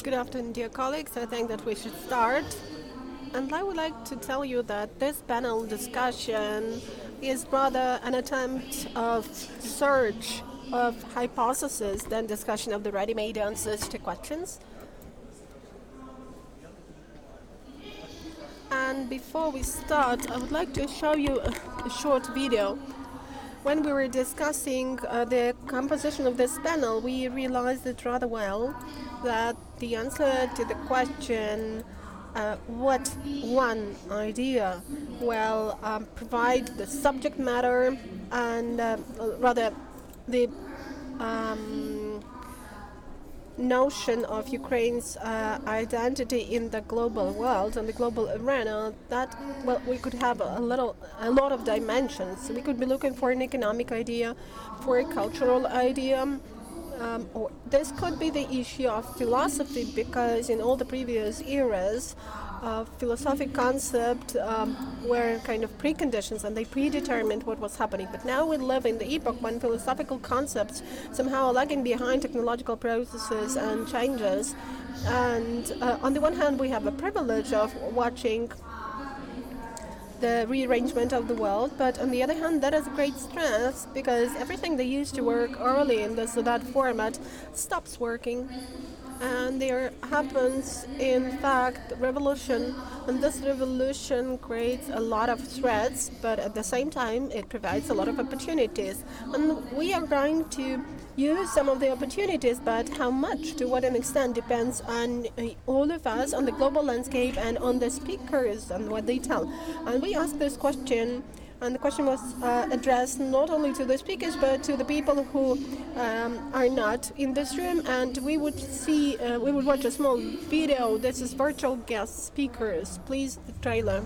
Good afternoon, dear colleagues. I think that we should start. And I would like to tell you that this panel discussion is rather an attempt of search of hypotheses than discussion of the ready-made answers to questions. And before we start, I would like to show you a short video. When we were discussing the composition of this panel, we realized it rather well that the answer to the question what one idea will provide the subject matter and rather the notion of Ukraine's identity in the global world and the global arena, that we could have a lot of dimensions. We could be looking for an economic idea, for a cultural idea, or this could be the issue of philosophy, because in all the previous eras, philosophic concepts were kind of preconditions and they predetermined what was happening. But now we live in the epoch when philosophical concepts somehow are lagging behind technological processes and changes. And on the one hand, we have the privilege of watching the rearrangement of the world, but on the other hand, that is a great stress because everything that used to work early in this or that format stops working. And there happens, in fact, revolution, and this revolution creates a lot of threats, but at the same time, it provides a lot of opportunities. And we are going to use some of the opportunities, but how much, to what an extent, depends on all of us, on the global landscape, and on the speakers and what they tell. And we asked this question. And the question was addressed not only to the speakers, but to the people who are not in this room. And we would watch a small video. This is virtual guest speakers. Please, the trailer.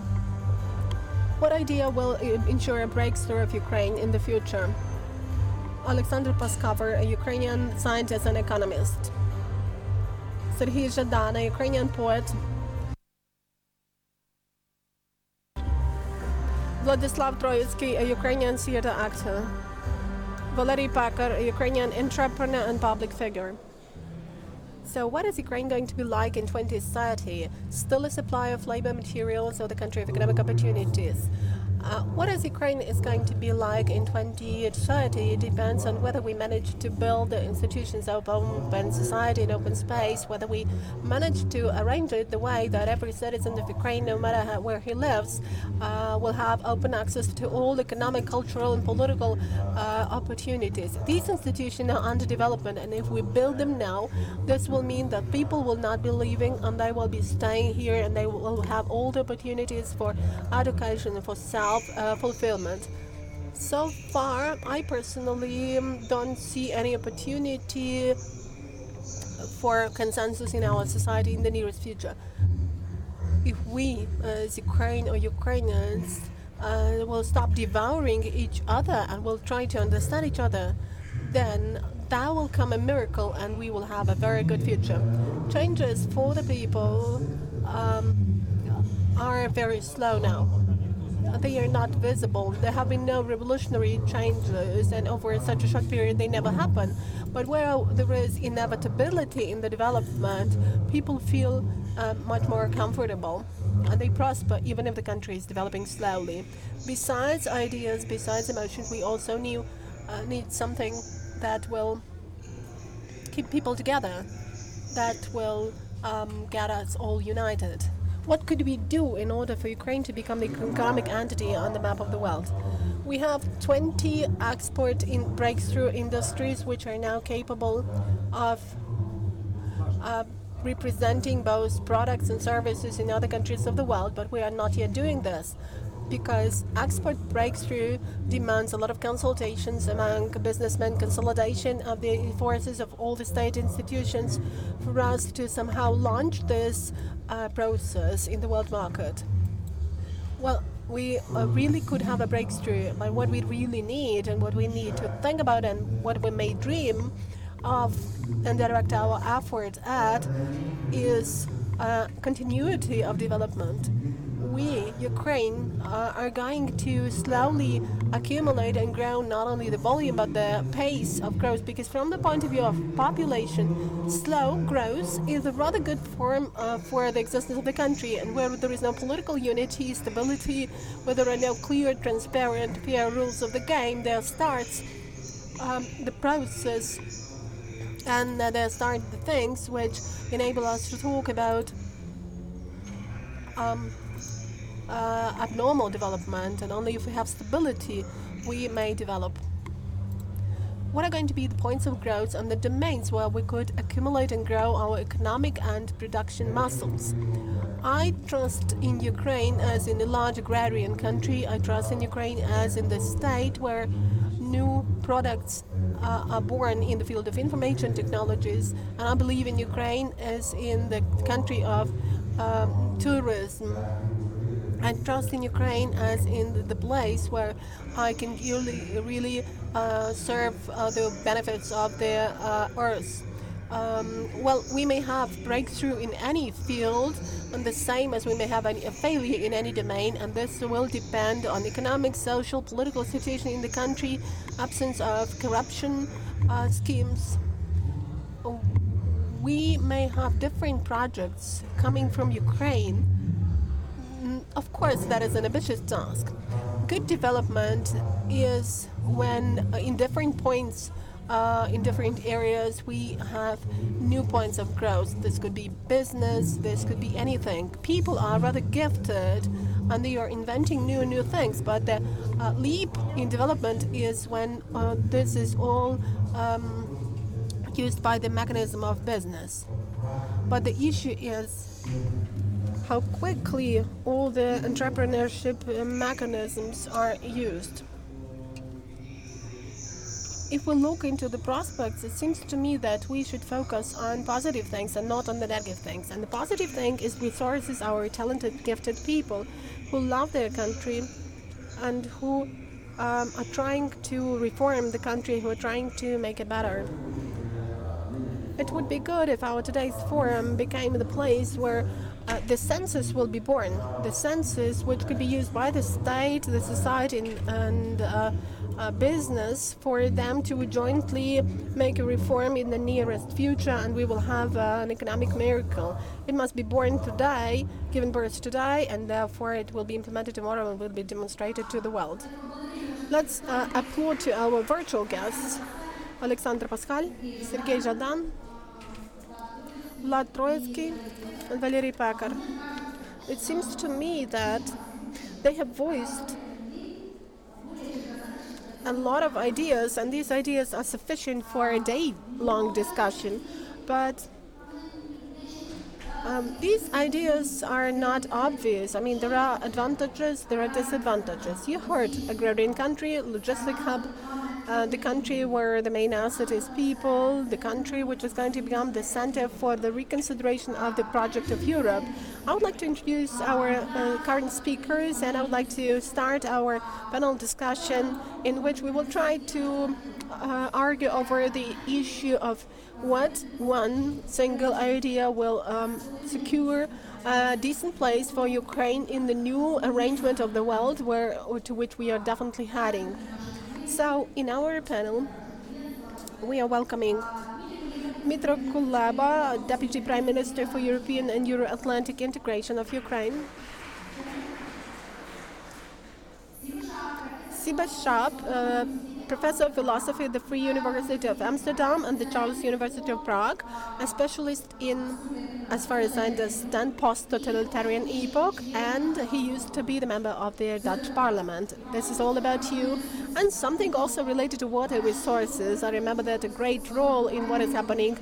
What idea will ensure a breakthrough of Ukraine in the future? Alexander Paskover, a Ukrainian scientist and economist. Serhiy Zhadan, a Ukrainian poet. Vladislav Troitsky, a Ukrainian theater actor. Valery Pakar, a Ukrainian entrepreneur and public figure. So what is Ukraine going to be like in 2030? Still a supply of labor materials or the country of economic opportunities? What is Ukraine is going to be like in 2030? It depends on whether we manage to build the institutions of open society and open space, whether we manage to arrange it the way that every citizen of Ukraine, no matter where he lives, will have open access to all economic, cultural and political opportunities. These institutions are under development, and if we build them now, this will mean that people will not be leaving and they will be staying here, and they will have all the opportunities for education and for self-fulfillment. So far, I personally don't see any opportunity for consensus in our society in the nearest future. If we, as Ukraine or Ukrainians, will stop devouring each other and will try to understand each other, then that will come a miracle and we will have a very good future. Changes for the people are very slow now. They are not visible. There have been no revolutionary changes, and over such a short period they never happen. But where there is inevitability in the development, people feel much more comfortable and they prosper even if the country is developing slowly. Besides ideas, besides emotions, we also need something that will keep people together, that will get us all united. What could we do in order for Ukraine to become the economic entity on the map of the world? We have 20 export breakthrough industries which are now capable of representing both products and services in other countries of the world, but we are not yet doing this because export breakthrough demands a lot of consultations among businessmen, consolidation of the forces of all the state institutions for us to somehow launch this process in the world market. Well, we really could have a breakthrough, but what we really need and what we need to think about and what we may dream of and direct our efforts at is continuity of development. we, Ukraine, are going to slowly accumulate and grow not only the volume but the pace of growth, because from the point of view of population, slow growth is a rather good form for the existence of the country, and where there is no political unity, stability, where there are no clear, transparent, fair rules of the game, there starts the process and there start the things which enable us to talk about abnormal development, and only if we have stability we may develop. What are going to be the points of growth and the domains where we could accumulate and grow our economic and production muscles? I trust in Ukraine as in a large agrarian country. I trust in Ukraine as in the state where new products are born in the field of information technologies, and I believe in Ukraine as in the country of tourism. I trust in Ukraine as in the place where I can really serve the benefits of the earth. Well, we may have breakthrough in any field, and the same as we may have a failure in any domain, and this will depend on economic, social, political situation in the country, absence of corruption schemes. We may have different projects coming from Ukraine. Of course, that is an ambitious task. Good development is when in different points, in different areas, we have new points of growth. This could be business, this could be anything. People are rather gifted and they are inventing new things, but the leap in development is when this is all used by the mechanism of business. But the issue is how quickly all the entrepreneurship mechanisms are used. If we look into the prospects, it seems to me that we should focus on positive things and not on the negative things. And the positive thing is resources our talented, gifted people who love their country and who are trying to reform the country, who are trying to make it better. It would be good if our today's forum became the place where the census will be born. The census, which could be used by the state, the society, and business for them to jointly make a reform in the nearest future, and we will have an economic miracle. It must be born today, given birth today, and therefore it will be implemented tomorrow and will be demonstrated to the world. Let's applaud to our virtual guests, Alexander Pascal, Sergei Zhadan, Vlad Troitsky, and Valery Pekar. It seems to me that they have voiced a lot of ideas, and these ideas are sufficient for a day-long discussion. But these ideas are not obvious. I mean, there are advantages, there are disadvantages. You heard agrarian country, logistic hub, the country where the main asset is people, the country which is going to become the center for the reconsideration of the project of Europe. I would like to introduce our current speakers, and I would like to start our panel discussion in which we will try to argue over the issue of what one single idea will secure a decent place for Ukraine in the new arrangement of the world to which we are definitely heading. So, in our panel, we are welcoming Dmytro Kuleba, Deputy Prime Minister for European and Euro-Atlantic Integration of Ukraine. Sybe Schaap, Professor of Philosophy at the Free University of Amsterdam and the Charles University of Prague, a specialist in, as far as I understand, post-totalitarian epoch, and he used to be the member of the Dutch Parliament. This is all about you, and something also related to water resources. I remember that a great role in what is happening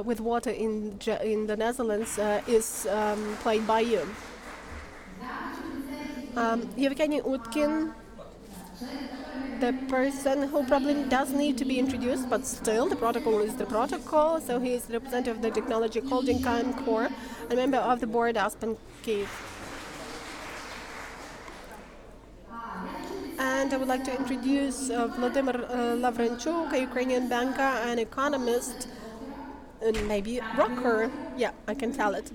with water in the Netherlands is played by you. Evgeni Utkin, the person who probably does need to be introduced, but still the protocol is the protocol. So he is the representative of the technology holding Core, a member of the board ASPEN Kyiv. And I would like to introduce Volodymyr Lavrenchuk, a Ukrainian banker and economist, and maybe rocker. Yeah, I can tell it.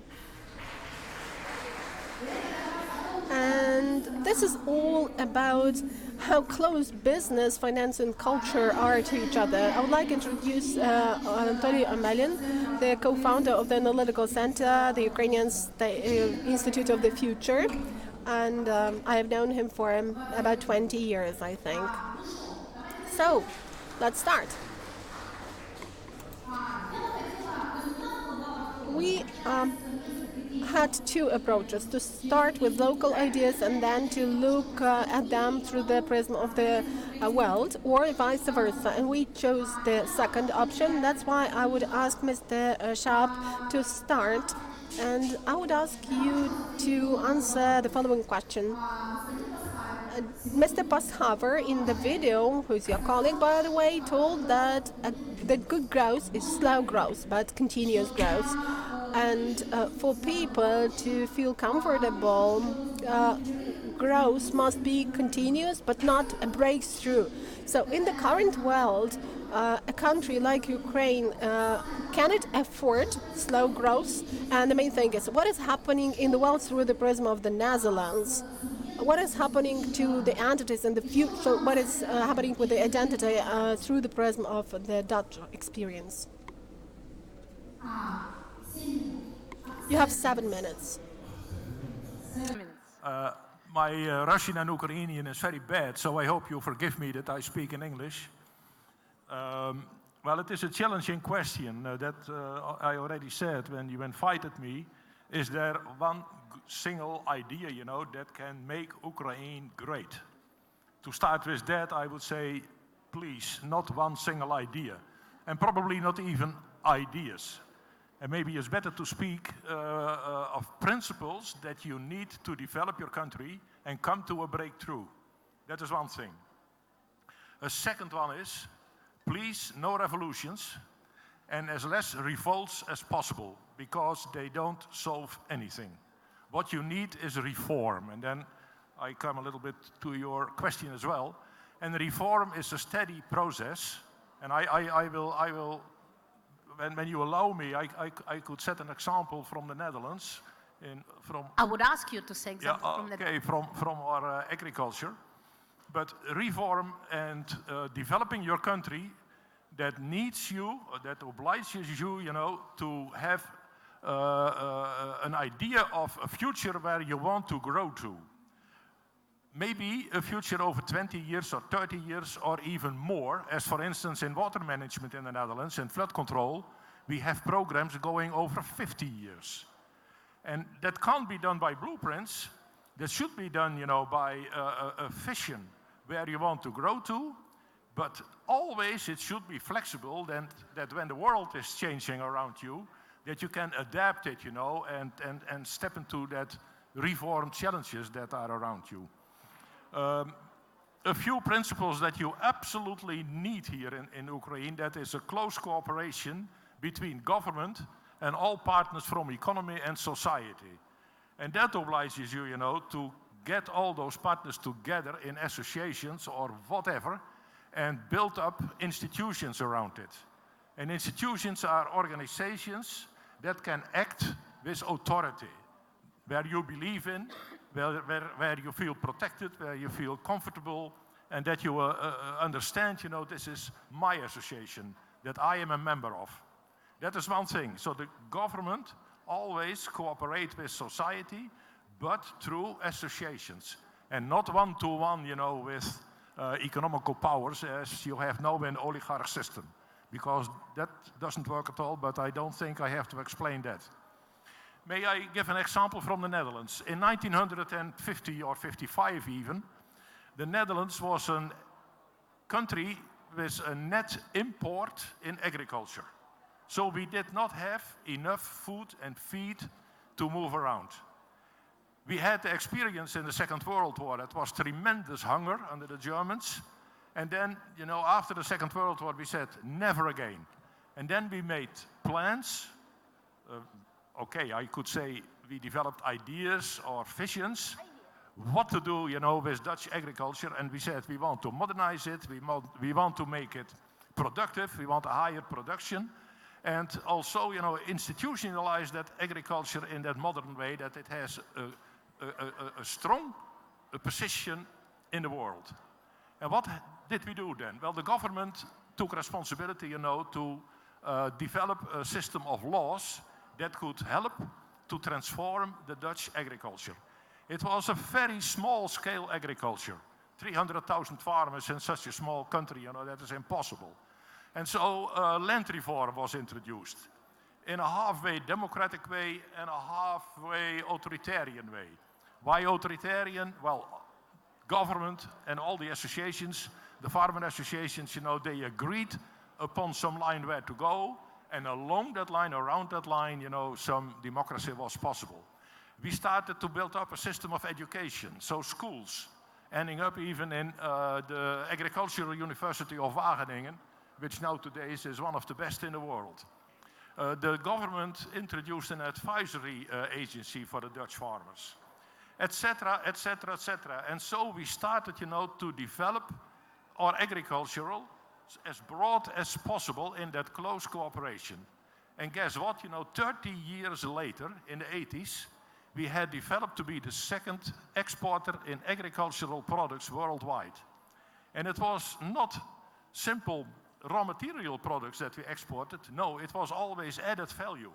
And this is all about how close business, finance, and culture are to each other. I would like to introduce Anatolii Amelin, the co-founder of the Analytical Center, the Ukrainian Institute of the Future. And I have known him for about 20 years, I think. So, let's start. We had two approaches, to start with local ideas and then to look at them through the prism of the world, or vice versa. And we chose the second option. That's why I would ask Mr. Schaap to start. And I would ask you to answer the following question. Mr. Pashaver, in the video, who's your colleague by the way, told that good growth is slow growth, but continuous growth. And for people to feel comfortable, growth must be continuous, but not a breakthrough. So in the current world, a country like Ukraine, can it afford slow growth? And the main thing is, what is happening in the world through the prism of the Netherlands? What is happening to the entities in the future? What is happening with the identity through the prism of the Dutch experience? You have 7 minutes. My Russian and Ukrainian is very bad, so I hope you forgive me that I speak in English. Well, it is a challenging question that I already said when you invited me. Is there one single idea, that can make Ukraine great? To start with that, I would say, please, not one single idea, and probably not even ideas. And maybe it's better to speak of principles that you need to develop your country and come to a breakthrough. That is one thing. A second one is, please, no revolutions and as less revolts as possible, because they don't solve anything. What you need is reform. And then I come a little bit to your question as well. And reform is a steady process. And I will when you allow me, I could set an example from the Netherlands. I would ask you to say example from the Netherlands. From our agriculture. But reform and developing your country, that needs you, that obliges you, to have an idea of a future where you want to grow to. Maybe a future over 20 years or 30 years or even more, as for instance in water management in the Netherlands and flood control, we have programs going over 50 years. And that can't be done by blueprints. That should be done, by a vision where you want to grow to, but always it should be flexible, that when the world is changing around you, that you can adapt it, and step into that reform challenges that are around you. A few principles that you absolutely need here in Ukraine, that is a close cooperation between government and all partners from economy and society. And that obliges you, to get all those partners together in associations or whatever, and build up institutions around it. And institutions are organizations that can act with authority, where you believe in, where you feel protected, where you feel comfortable, and that you understand, this is my association, that I am a member of. That is one thing. So the government always cooperate with society, but through associations, and not one-to-one, with economical powers as you have now in oligarch system, because that doesn't work at all, but I don't think I have to explain that. May I give an example from the Netherlands? In 1950 or 55 even, the Netherlands was a country with a net import in agriculture. So we did not have enough food and feed to move around. We had the experience in the Second World War. It was tremendous hunger under the Germans. And then, after the Second World War, we said, never again. And then we made plans. I could say we developed ideas or visions, what to do, with Dutch agriculture. And we said, we want to modernize it. We want to make it productive. We want a higher production. And also, institutionalize that agriculture in that modern way, that it has a strong a position in the world. And what did we do then? Well, the government took responsibility, to develop a system of laws that could help to transform the Dutch agriculture. It was a very small-scale agriculture. 300,000 farmers in such a small country, that is impossible. And so land reform was introduced in a halfway democratic way and a halfway authoritarian way. Why authoritarian? Well, government and all the associations, the farmer associations, they agreed upon some line where to go, and along that line, around that line, some democracy was possible. We started to build up a system of education, so schools, ending up even in the Agricultural University of Wageningen, which now today is one of the best in the world. The government introduced an advisory agency for the Dutch farmers, etc., etc., etc. And so we started, to develop our agricultural as broad as possible in that close cooperation. And guess what? 30 years later, in the 80s, we had developed to be the second exporter in agricultural products worldwide. And it was not simple raw material products that we exported. No, it was always added value.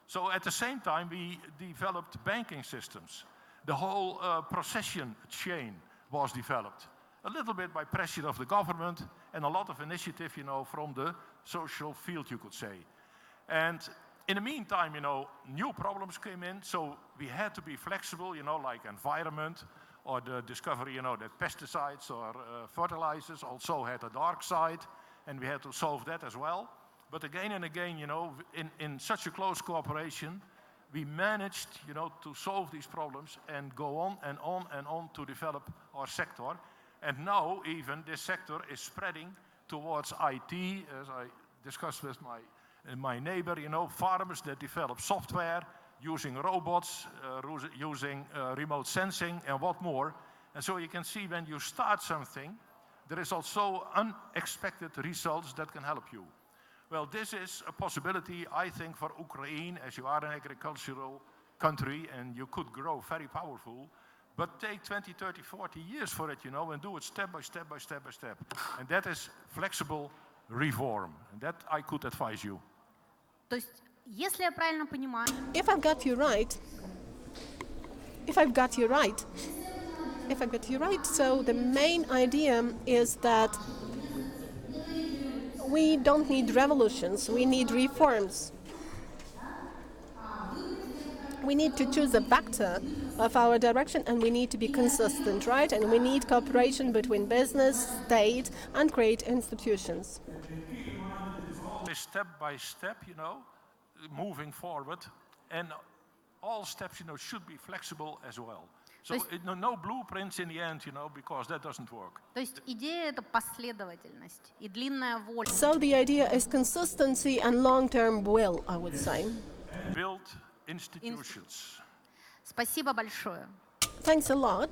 So at the same time, we developed banking systems. The whole procession chain was developed. A little bit by pressure of the government and a lot of initiative, from the social field, you could say. And in the meantime, new problems came in, so we had to be flexible, like environment or the discovery, that pesticides or fertilizers also had a dark side, and we had to solve that as well. But again and again, in such a close cooperation, we managed, to solve these problems and go on and on and on to develop our sector. And now even this sector is spreading towards IT, as I discussed with my neighbor, farmers that develop software, using robots, using remote sensing and what more. And so you can see when you start something, there is also unexpected results that can help you. Well, this is a possibility, I think, for Ukraine, as you are an agricultural country and you could grow very powerful, but take 20, 30, 40 years for it, and do it step by step by step by step. And that is flexible reform. And that I could advise you. То есть, если я правильно понимаю, If I've got you right, so the main idea is that we don't need revolutions, we need reforms. We need to choose a vector of our direction, and we need to be consistent, right? And we need cooperation between business, state, and great institutions. Step by step, moving forward, and all steps, should be flexible as well. So no blueprints in the end, because that doesn't work. То есть идея — это последовательность и длинная воля. So the idea is consistency and long-term will, I would say. Build institutions. Спасибо большое. Thanks a lot.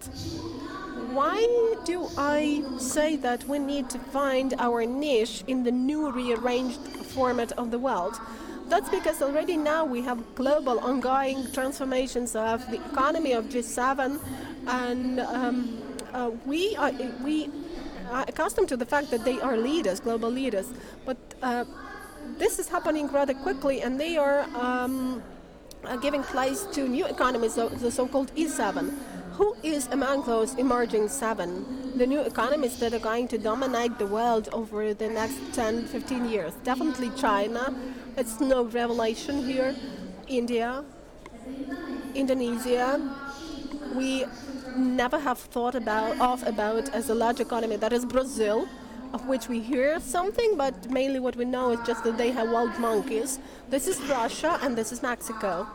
Why do I say that we need to find our niche in the new rearranged format of the world? That's because already now we have global ongoing transformations of the economy of G7, and we are accustomed to the fact that they are leaders, global leaders. But this is happening rather quickly, and they are giving place to new economies, the so-called E7. Who is among those emerging seven, the new economies that are going to dominate the world over the next 10, 15 years? Definitely China. It's no revelation here. India, Indonesia. We never have thought about as a large economy. That is Brazil, of which we hear something, but mainly what we know is just that they have wild monkeys. This is Russia, and this is Mexico.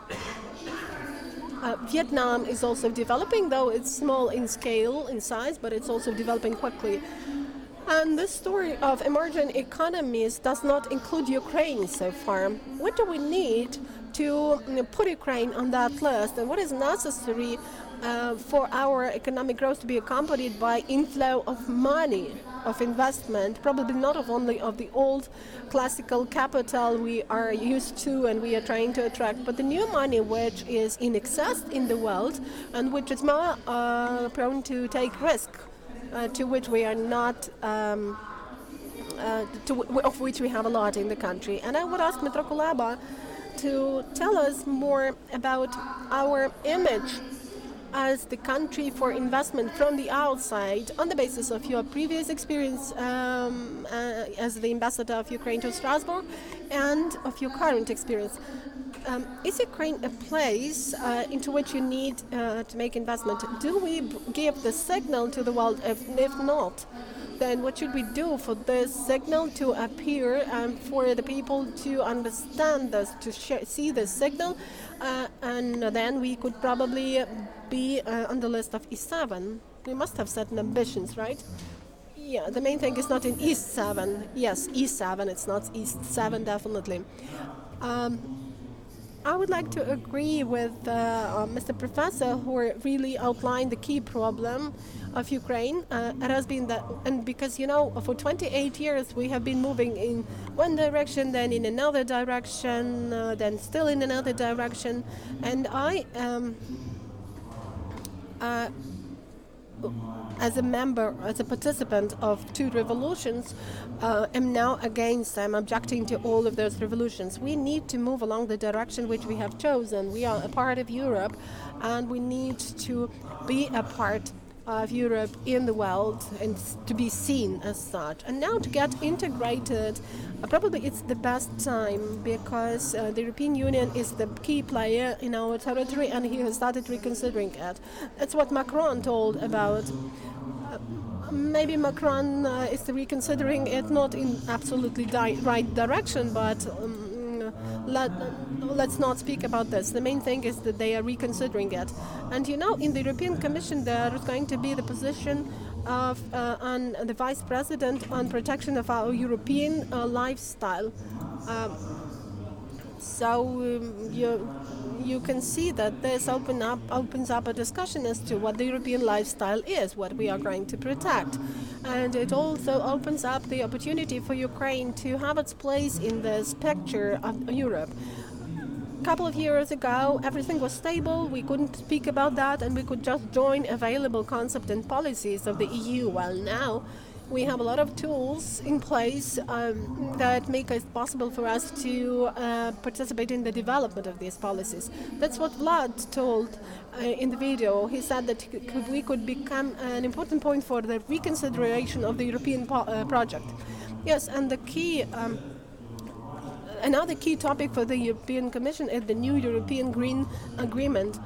Vietnam is also developing, though it's small in scale, in size, but it's also developing quickly. And this story of emerging economies does not include Ukraine so far. What do we need to put Ukraine on that list, and what is necessary for our economic growth to be accompanied by inflow of money, of investment, probably not only of the old classical capital we are used to and we are trying to attract, but the new money which is in excess in the world and which is more prone to take risk, to which we are not, of which we have a lot in the country. And I would ask Dmytro Kuleba to tell us more about our image as the country for investment from the outside on the basis of your previous experience as the ambassador of Ukraine to Strasbourg and of your current experience. Is Ukraine a place into which you need to make investment? Do we give the signal to the world? If not, then what should we do for this signal to appear and for the people to understand this, to see this signal, and then we could probably be on the list of E7. We must have certain ambitions, right? Yeah, the main thing is not in East 7. Yes, E7, it's not East 7, definitely. I would like to agree with Mr. Professor who really outlined the key problem of Ukraine. It has been that, and because, you know, for 28 years we have been moving in one direction, then in another direction, then still in another direction. And I as a member, as a participant of two revolutions, am now against, I'm objecting to all of those revolutions. We need to move along the direction which we have chosen. We are a part of Europe, and we need to be a part of Europe in the world and to be seen as such. And now to get integrated, probably it's the best time because the European Union is the key player in our territory and he has started reconsidering it. That's what Macron told about. Maybe Macron is reconsidering it not in absolutely right direction, but let's not speak about this. The main thing is that they are reconsidering it. And you know, in the European Commission there is going to be the position of on the Vice President on protection of our European lifestyle. You can see that this opens up a discussion as to what the European lifestyle is, what we are going to protect. And it also opens up the opportunity for Ukraine to have its place in this picture of Europe. A couple of years ago, everything was stable, we couldn't speak about that, and we could just join available concepts and policies of the EU. Well, now we have a lot of tools in place that make it possible for us to participate in the development of these policies. That's what Vlad told in the video. He said that we could become an important point for the reconsideration of the European project. Yes, and the key, another key topic for the European Commission is the new European Green Agreement,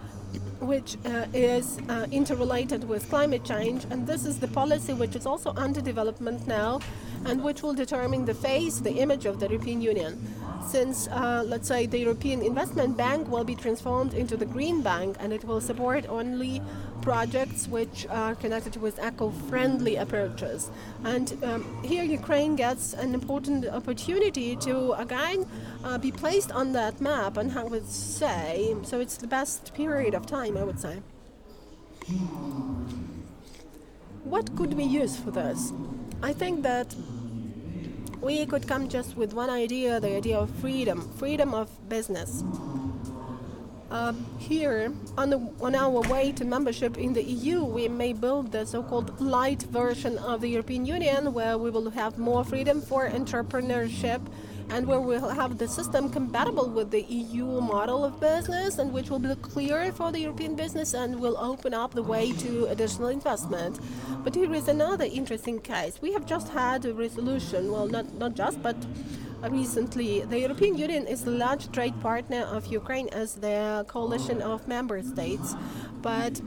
which is interrelated with climate change, and this is the policy which is also under development now and which will determine the face, the image of the European Union. Since, let's say, the European Investment Bank will be transformed into the Green Bank and it will support only projects which are connected with eco-friendly approaches. And here Ukraine gets an important opportunity to again be placed on that map, and I would say, so it's the best period of time, I would say. What could we use for this? I think that we could come just with one idea, the idea of freedom of business. Here, on our way to membership in the EU, we may build the so-called light version of the European Union, where we will have more freedom for entrepreneurship and where we'll have the system compatible with the EU model of business and which will be clearer for the European business and will open up the way to additional investment. But here is another interesting case. We have just had a resolution, well, not just, but recently. The European Union is the large trade partner of Ukraine as their coalition of member states, but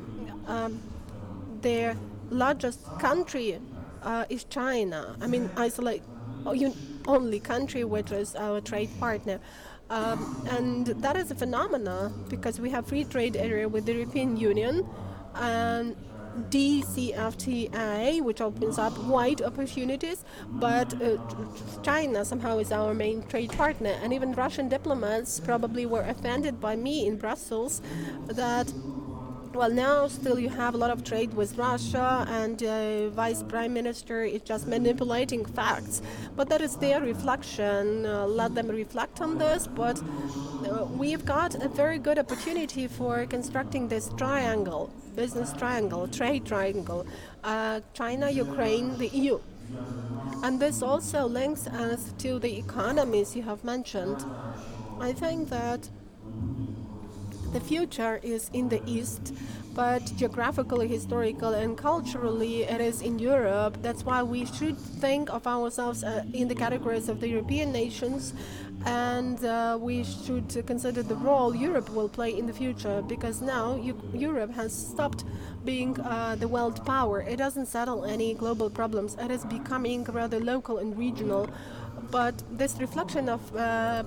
their largest country is China. I mean, only country which is our trade partner. And that is a phenomena because we have free trade area with the European Union and DCFTA, which opens up wide opportunities, but China somehow is our main trade partner. And even Russian diplomats probably were offended by me in Brussels that Well, now still you have a lot of trade with Russia, and Vice Prime Minister is just manipulating facts. But that is their reflection. Let them reflect on this. But we've got a very good opportunity for constructing this triangle, business triangle, trade triangle, China, Ukraine, the EU. And this also links us to the economies you have mentioned. I think that the future is in the East, but geographically, historically, and culturally, it is in Europe. That's why we should think of ourselves in the categories of the European nations, and we should consider the role Europe will play in the future, because now Europe has stopped being the world power. It doesn't settle any global problems. It is becoming rather local and regional. But this reflection of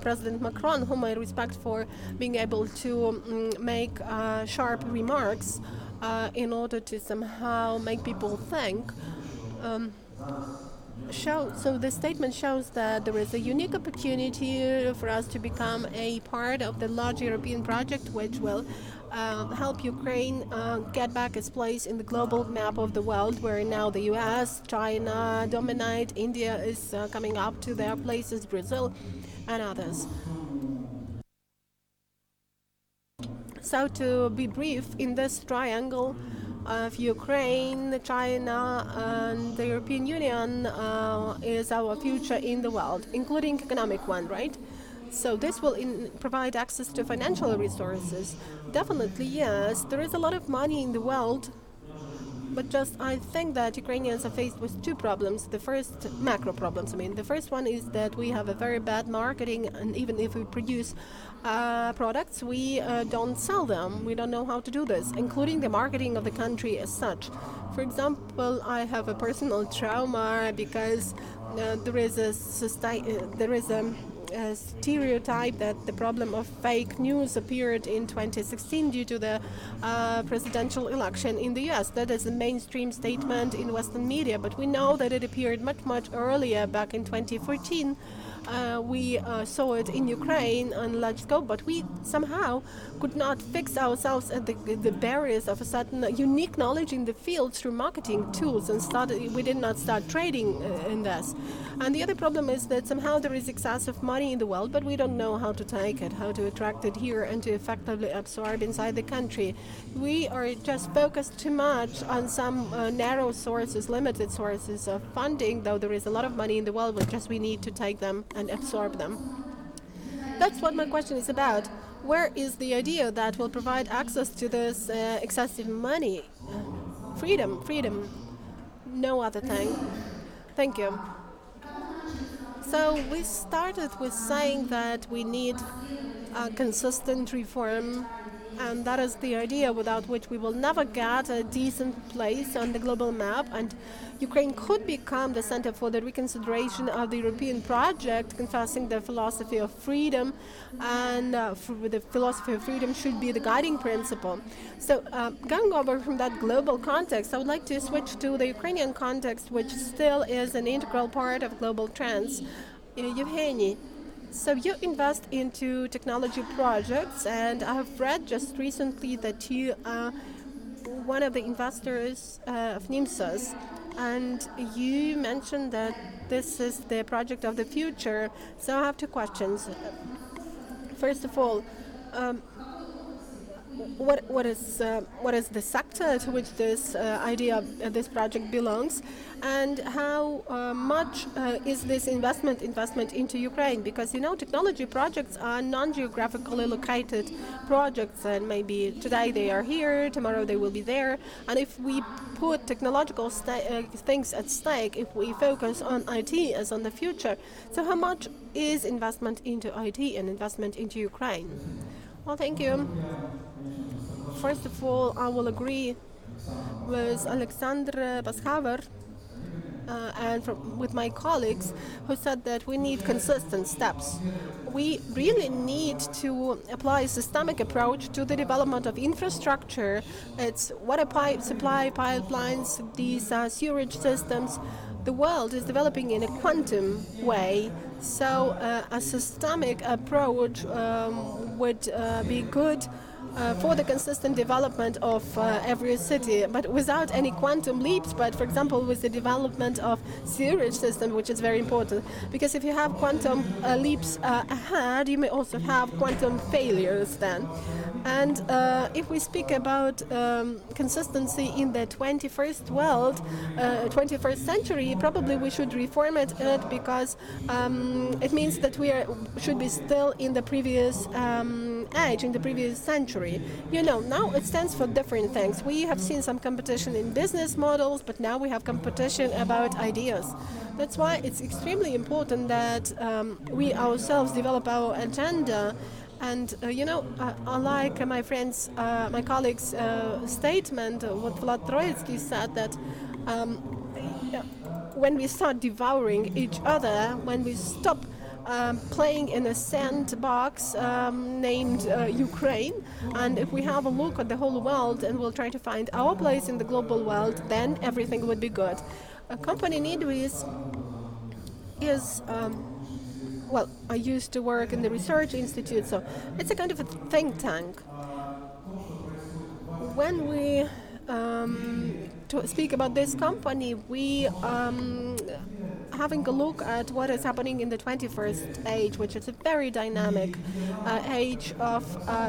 President Macron, whom I respect for being able to make sharp remarks in order to somehow make people think, so the statement shows that there is a unique opportunity for us to become a part of the large European project, which will help Ukraine get back its place in the global map of the world, where now the US, China dominate, India is coming up to their places, Brazil and others. So to be brief, in this triangle of Ukraine, China and the European Union is our future in the world, including economic one, right? So this will provide access to financial resources. Definitely, yes. There is a lot of money in the world, but just I think that Ukrainians are faced with two problems. The first, macro problems, I mean. The first one is that we have a very bad marketing, and even if we produce products, we don't sell them. We don't know how to do this, including the marketing of the country as such. For example, I have a personal trauma because there is a stereotype that the problem of fake news appeared in 2016 due to the presidential election in the US. That is the mainstream statement in Western media, but we know that it appeared much earlier, back in 2014. We saw it in Ukraine and Let's Go, but we somehow could not fix ourselves at the barriers of a certain unique knowledge in the field through marketing tools, and we did not start trading in this. And the other problem is that somehow there is excessive money in the world, but we don't know how to take it, how to attract it here and to effectively absorb inside the country. We are just focused too much on some narrow sources, limited sources of funding, though there is a lot of money in the world, but just we need to take them and absorb them. That's what my question is about. Where is the idea that will provide access to this excessive money? Freedom. No other thing. Thank you. So we started with saying that we need a consistent reform, and that is the idea without which we will never get a decent place on the global map, and Ukraine could become the center for the reconsideration of the European project, confessing the philosophy of freedom, and the philosophy of freedom should be the guiding principle. So going over from that global context, I would like to switch to the Ukrainian context, which still is an integral part of global trends. Evgeni, so you invest into technology projects, and I have read just recently that you are one of the investors of NIMSOS, and you mentioned that this is the project of the future. So I have two questions. First of all, what is the sector to which this this project belongs, and how much is this investment into Ukraine? Because technology projects are non-geographically located projects, and maybe today they are here, tomorrow they will be there. And if we put technological things at stake, if we focus on IT as on the future, so how much is investment into IT and investment into Ukraine? Well, thank you. First of all, I will agree with Alexander Paschaver and with my colleagues who said that we need consistent steps. We really need to apply a systemic approach to the development of infrastructure. It's water supply pipelines, these sewerage systems. The world is developing in a quantum way, so a systemic approach would be good for the consistent development of every city, but without any quantum leaps. But for example, with the development of sewage system, which is very important, because if you have quantum leaps ahead, you may also have quantum failures then. And if we speak about consistency in the 21st world, 21st century, probably we should reformat it, because it means that we should be still in the previous age, in the previous century. You know, now it stands for different things. We have seen some competition in business models, but now we have competition about ideas. That's why it's extremely important that we ourselves develop our agenda. And unlike my friends, my colleagues' statement, what Volodymyr said, that when we start devouring each other, when we stop playing in a sandbox named Ukraine, and if we have a look at the whole world and we'll try to find our place in the global world, then everything would be good. A company need is well, I used to work in the research institute, so it's a kind of a think tank. When we speak about this company, we having a look at what is happening in the 21st age, which is a very dynamic age of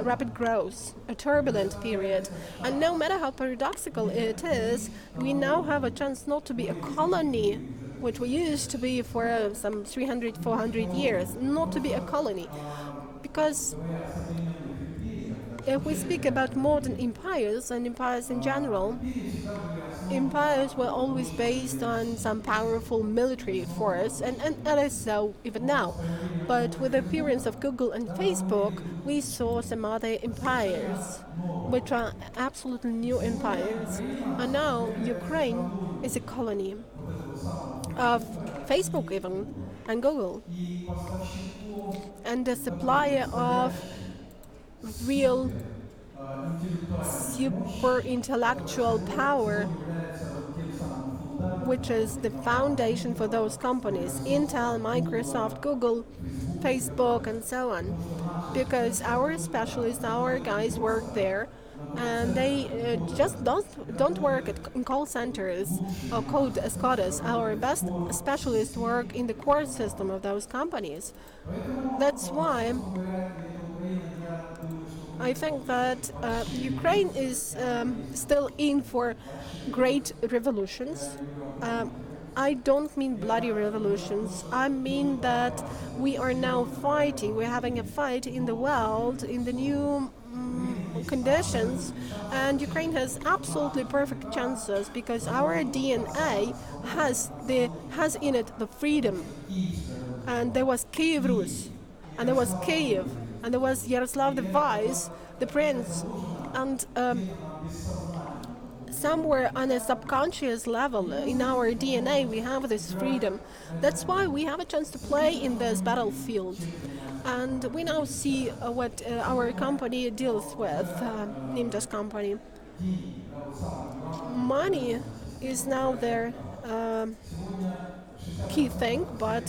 rapid growth, a turbulent period. And no matter how paradoxical it is, we now have a chance not to be a colony, which we used to be for some 300, 400 years, not to be a colony. Because if we speak about modern empires and empires in general, empires were always based on some powerful military force, and that is so even now. But with the appearance of Google and Facebook, we saw some other empires, which are absolutely new empires. And now Ukraine is a colony of Facebook even, and Google, and the supplier of real super intellectual power, which is the foundation for those companies, Intel, Microsoft, Google, Facebook, and so on. Because our specialists, our guys work there, and they just don't work in call centers or code as coders. Our best specialists work in the core system of those companies. That's why I think that Ukraine is still in for great revolutions. I don't mean bloody revolutions. I mean that we are now fighting. We're having a fight in the world, in the new conditions, and Ukraine has absolutely perfect chances because our DNA has in it the freedom. And there was Kyiv Rus, and there was Kyiv, and there was Yaroslav the Vice, the Prince, and somewhere on a subconscious level in our DNA we have this freedom. That's why we have a chance to play in this battlefield. And we now see what our company deals with, Nimta's company. Money is now their key thing, but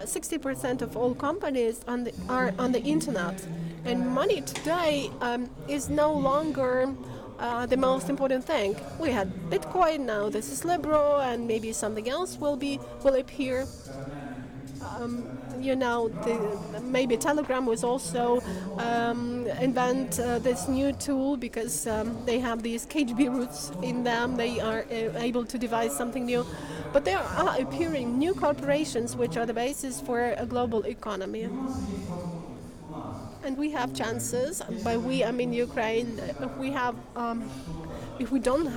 60% of all companies are on the internet. And money today is no longer the most important thing. We had Bitcoin, now this is Libra, and maybe something else will appear. Maybe Telegram was also invent this new tool because they have these KGB roots in them. They are able to devise something new. But there are appearing new corporations which are the basis for a global economy. And we have chances. By we, I mean Ukraine. If we don't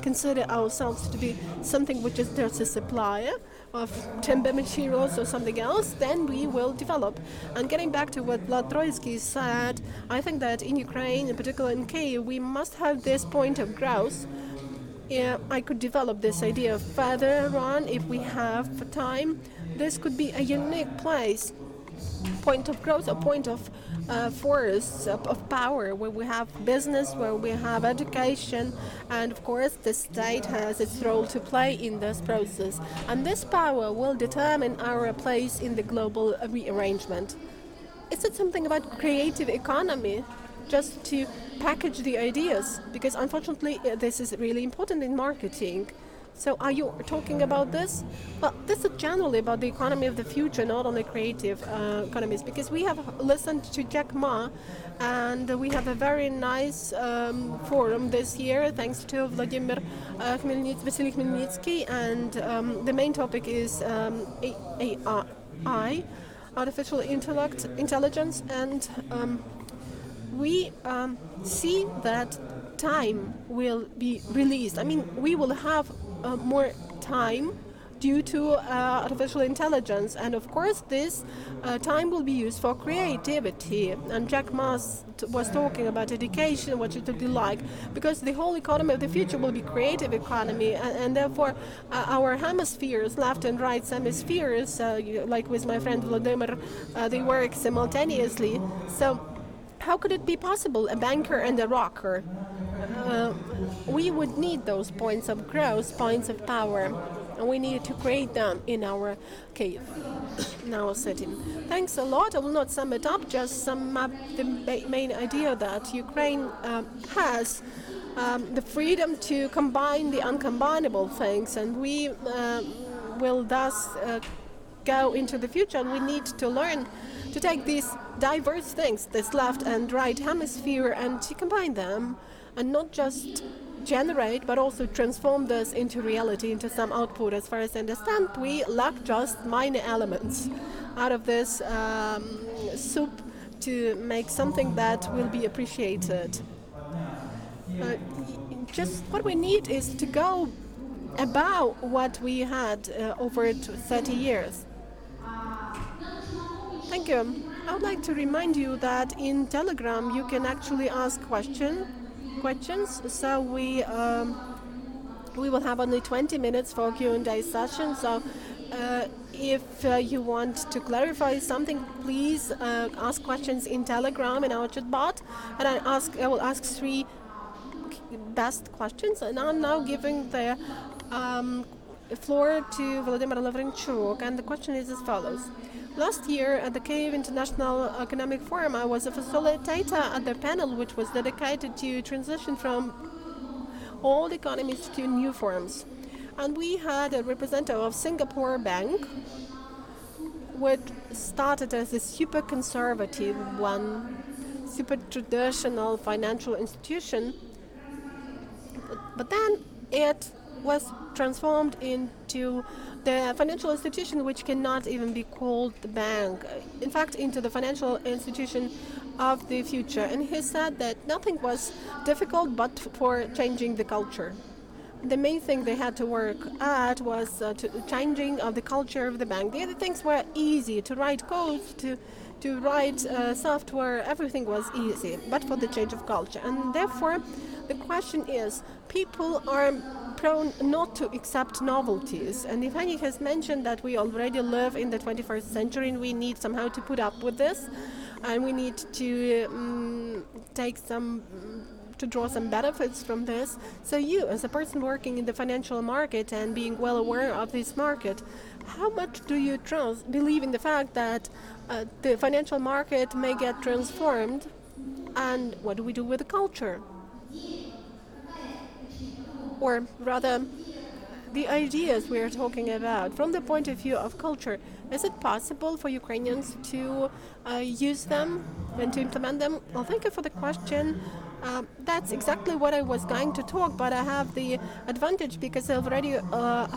consider ourselves to be something which is just a supplier of timber materials or something else, then we will develop. And getting back to what Volodymyr said, I think that in Ukraine, in particular in Kyiv, we must have this point of growth. I could develop this idea further on if we have time. This could be a unique place, point of growth, a point of force, of power, where we have business, where we have education, and of course the state has its role to play in this process. And this power will determine our place in the global rearrangement. Is it something about creative economy? just to package the ideas, because unfortunately this is really important in marketing. So are you talking about this? Well, this is generally about the economy of the future, not only creative economies, because we have listened to Jack Ma, and we have a very nice forum this year, thanks to Vladimir Vasily Khmelnytsky, and the main topic is AI, artificial intelligence, and we see that time will be released. I mean, we will have more time due to artificial intelligence, and of course this time will be used for creativity. And Jack Ma was talking about education, what it will be like, because the whole economy of the future will be creative economy, and therefore our hemispheres, left and right hemispheres, like with my friend Volodymyr, they work simultaneously. So how could it be possible, a banker and a rocker? We would need those points of growth, points of power, and we need to create them in our Kyiv, in our city. Thanks a lot. I will not sum it up, just sum up the main idea that Ukraine has the freedom to combine the uncombinable things, and we will thus go into the future, and we need to learn to take these diverse things, this left and right hemisphere, and to combine them, and not just generate, but also transform this into reality, into some output. As far as I understand, we lack just minor elements out of this soup to make something that will be appreciated. Just what we need is to go above what we had over 30 years. Thank you. I would like to remind you that in Telegram you can actually ask questions. So we will have only 20 minutes for Q&A session. So if you want to clarify something, please ask questions in Telegram in our chat bot, and I will ask 3 best questions. And I'm now giving the floor to Volodymyr Lavrenchuk, and the question is as follows. Last year at the Kyiv International Economic Forum, I was a facilitator at the panel which was dedicated to transition from old economies to new forms. And we had a representative of Singapore Bank, which started as a super conservative one, super traditional financial institution, but then it was transformed into the financial institution which cannot even be called the bank, in fact into the financial institution of the future. And he said that nothing was difficult but for changing the culture. The main thing they had to work at was changing of the culture of the bank. The other things were easy, to write codes, to write software, everything was easy, but for the change of culture. And therefore the question is, people are prone not to accept novelties. And Evgeni has mentioned that we already live in the 21st century and we need somehow to put up with this, and we need to to draw some benefits from this. So you, as a person working in the financial market and being well aware of this market, how much do you believe in the fact that the financial market may get transformed, and what do we do with the culture? Or rather, the ideas we are talking about, from the point of view of culture, is it possible for Ukrainians to use them and to implement them? Well, thank you for the question. That's exactly what I was going to talk, but I have the advantage because I already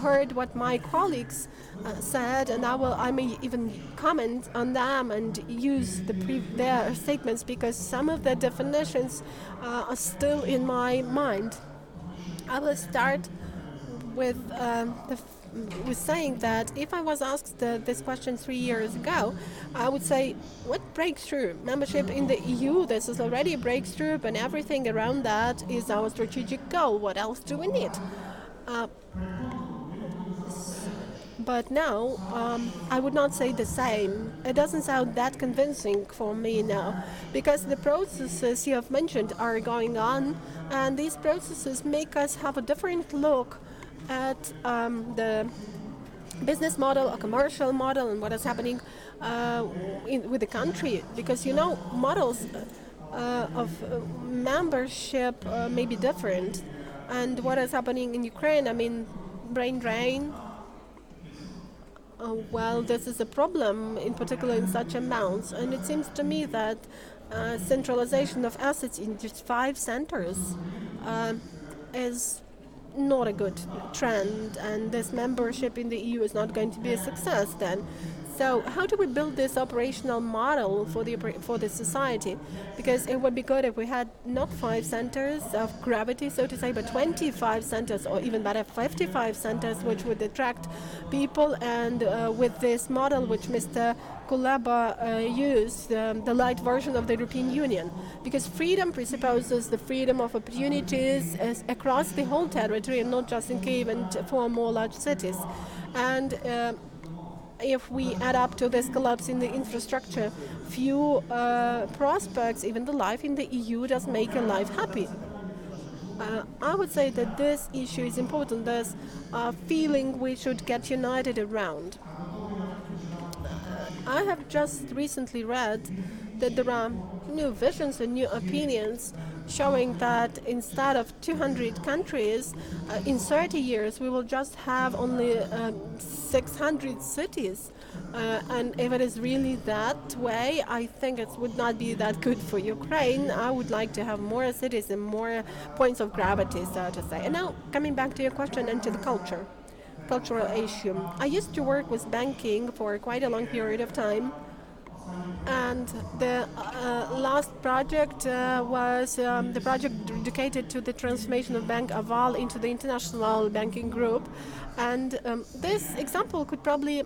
heard what my colleagues said, and I may even comment on them and use their statements, because some of the definitions are still in my mind. I will start with saying that if I was asked this question 3 years ago, I would say, what breakthrough? Membership in the EU, this is already a breakthrough, and everything around that is our strategic goal. What else do we need? But now, I would not say the same. It doesn't sound that convincing for me now, because the processes you have mentioned are going on, and these processes make us have a different look at the business model, a commercial model, and what is happening with the country. Because, models membership may be different. And what is happening in Ukraine, I mean, brain drain, well, this is a problem, in particular in such amounts. And it seems to me that centralization of assets in just 5 centers is not a good trend, and this membership in the EU is not going to be a success then. So how do we build this operational model for the society? Because it would be good if we had not 5 centers of gravity, so to say, but 25 centers, or even better, 55 centers, which would attract people. And with this model, which Mr. Kuleba used, the light version of the European Union, because freedom presupposes the freedom of opportunities across the whole territory, and not just in Kyiv and 4 more large cities. And if we add up to this collapse in the infrastructure, few prospects, even the life in the EU does make a life happy. I would say that this issue is important. There's a feeling we should get united around. I have just recently read that there are new visions and new opinions showing that instead of 200 countries, in 30 years we will just have only 600 cities. And if it is really that way, I think it would not be that good for Ukraine. I would like to have more cities and more points of gravity, so to say. And now, coming back to your question and to the cultural issue. I used to work with banking for quite a long period of time. And the last project was the project dedicated to the transformation of Bank Aval into the international banking group. And this example could probably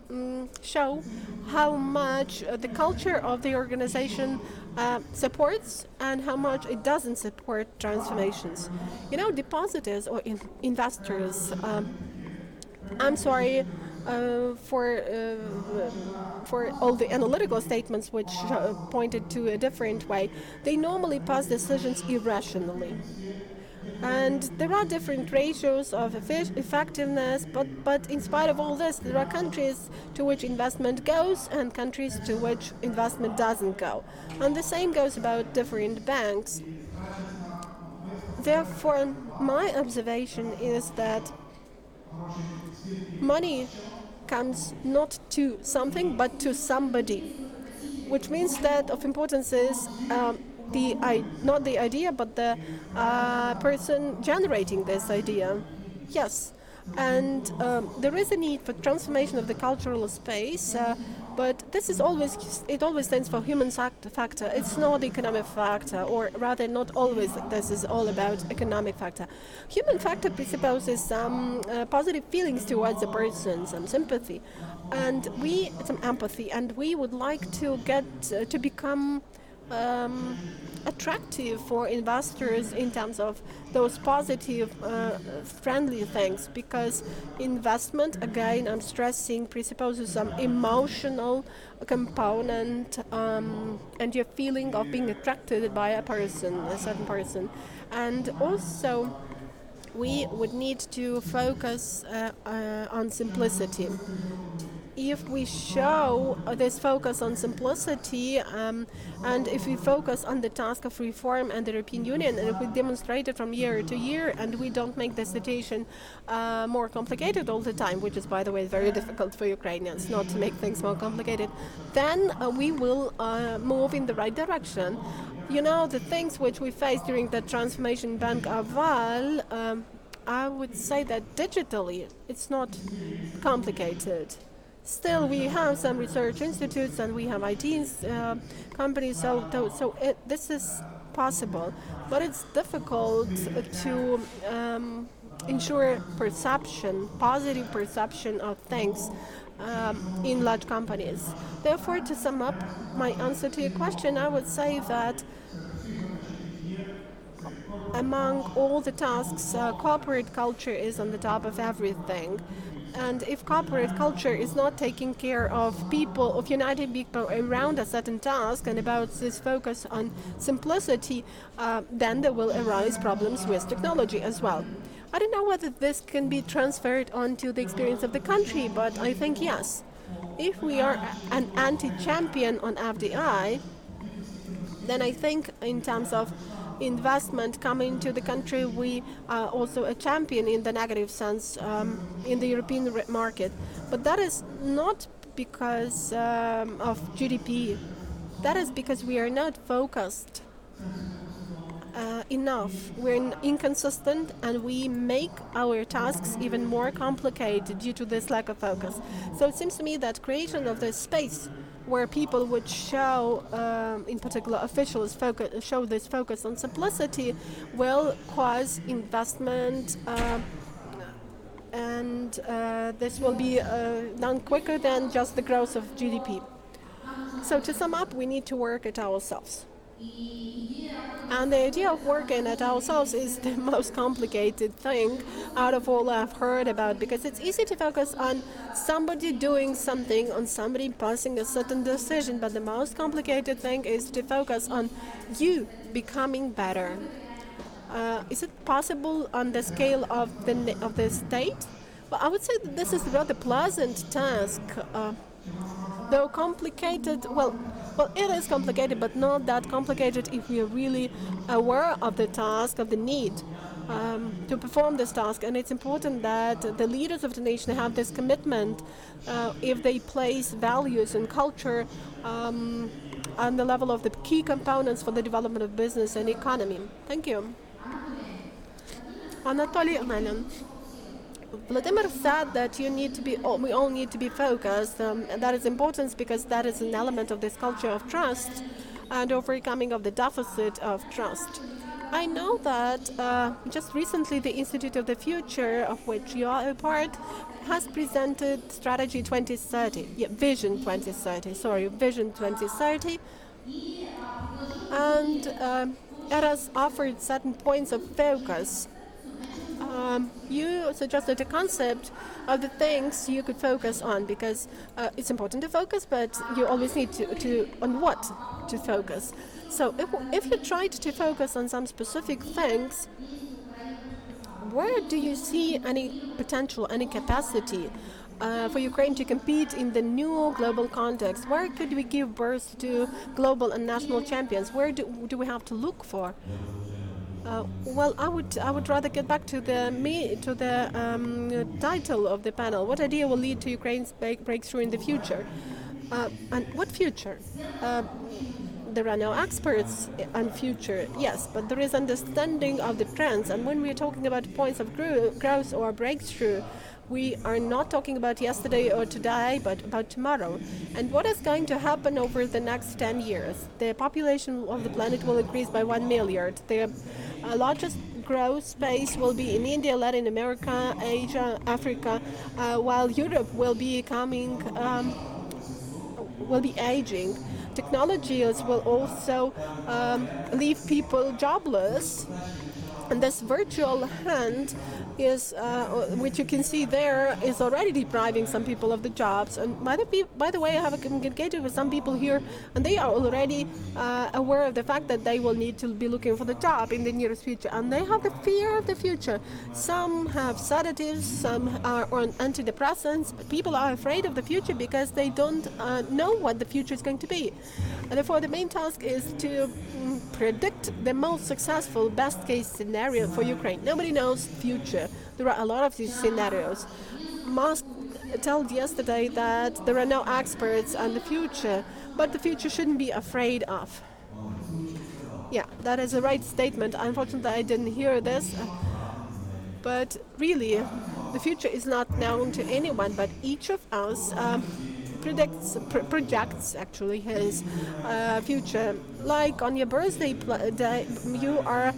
show how much the culture of the organization supports and how much it doesn't support transformations. You know, depositors or investors, I'm sorry for all the analytical statements which pointed to a different way. They normally pass decisions irrationally. And there are different ratios of effectiveness, but in spite of all this, there are countries to which investment goes and countries to which investment doesn't go. And the same goes about different banks. Therefore, my observation is that money comes not to something but to somebody, which means that of importance is not the idea but the person generating this idea. Yes, and there is a need for transformation of the cultural space, but it always stands for human factor. It's not the economic factor, or rather not always this is all about economic factor. Human factor presupposes some positive feelings towards a person, some sympathy, and some empathy, and we would like to get to become attractive for investors in terms of those positive, friendly things, because investment, again, I'm stressing, presupposes some emotional component and your feeling of being attracted by a certain person. And also, we would need to focus on simplicity. If we show this focus on simplicity and if we focus on the task of reform and the European Union, and if we demonstrate it from year to year and we don't make the situation more complicated all the time, which is, by the way, very difficult for Ukrainians not to make things more complicated, then we will move in the right direction. You know, the things which we faced during the transformation Bank Aval, I would say that digitally it's not complicated. Still, we have some research institutes and we have IT companies, so this is possible. But it's difficult to ensure positive perception of things in large companies. Therefore, to sum up my answer to your question, I would say that among all the tasks, corporate culture is on the top of everything. And if corporate culture is not taking care of people, of uniting people around a certain task and about this focus on simplicity, then there will arise problems with technology as well. I don't know whether this can be transferred onto the experience of the country, but I think yes. If we are an anti-champion on FDI, then I think in terms of investment coming to the country, we are also a champion in the negative sense in the European market. But that is not because of GDP. That is because we are not focused enough. We're inconsistent, and we make our tasks even more complicated due to this lack of focus. So it seems to me that creation of this space where people would show, in particular officials, show this focus on simplicity, will cause investment, and this will be done quicker than just the growth of GDP. So to sum up, we need to work at ourselves. And the idea of working at ourselves is the most complicated thing out of all I've heard about, because it's easy to focus on somebody doing something, on somebody passing a certain decision, but the most complicated thing is to focus on you becoming better. Is it possible on the scale of the state? Well, I would say that this is a rather pleasant task. Though complicated, well, it is complicated, but not that complicated if we are really aware of the task, of the need to perform this task. And it's important that the leaders of the nation have this commitment if they place values and culture on the level of the key components for the development of business and economy. Thank you. Anatolii Amelin. Volodymyr said that we all need to be focused, and that is important because that is an element of this culture of trust and overcoming of the deficit of trust. I know that just recently the Institute of the Future, of which you are a part, has presented Strategy 2030, Vision 2030, and it has offered certain points of focus. You suggested a concept of the things you could focus on, because it's important to focus, but you always need to on what to focus. So if you tried to focus on some specific things, where do you see any potential, any capacity for Ukraine to compete in the new global context? Where could we give birth to global and national champions? Where do we have to look for? Well, I would rather get back to the title of the panel. What idea will lead to Ukraine's breakthrough in the future? And what future? There are no experts on future, yes, but there is understanding of the trends. And when we're talking about points of growth or breakthrough, we are not talking about yesterday or today, but about tomorrow. And what is going to happen over the next 10 years? The population of the planet will increase by 1 milliard. The largest growth space will be in India, Latin America, Asia, Africa, while Europe will be aging. Technologies will also leave people jobless. And this virtual hand is, which you can see there, is already depriving some people of the jobs. And by the way, I have communicated with some people here, and they are already aware of the fact that they will need to be looking for the job in the nearest future. And they have the fear of the future. Some have sedatives, some are on antidepressants. But people are afraid of the future because they don't know what the future is going to be. And therefore, the main task is to predict the most successful, best-case scenario for Ukraine. Nobody knows future. There are a lot of these scenarios. Musk told yesterday that there are no experts on the future, but the future shouldn't be afraid of. Yeah, that is a right statement. Unfortunately, I didn't hear this. But really, the future is not known to anyone, but each of us projects actually his future. Like on your birthday day, you are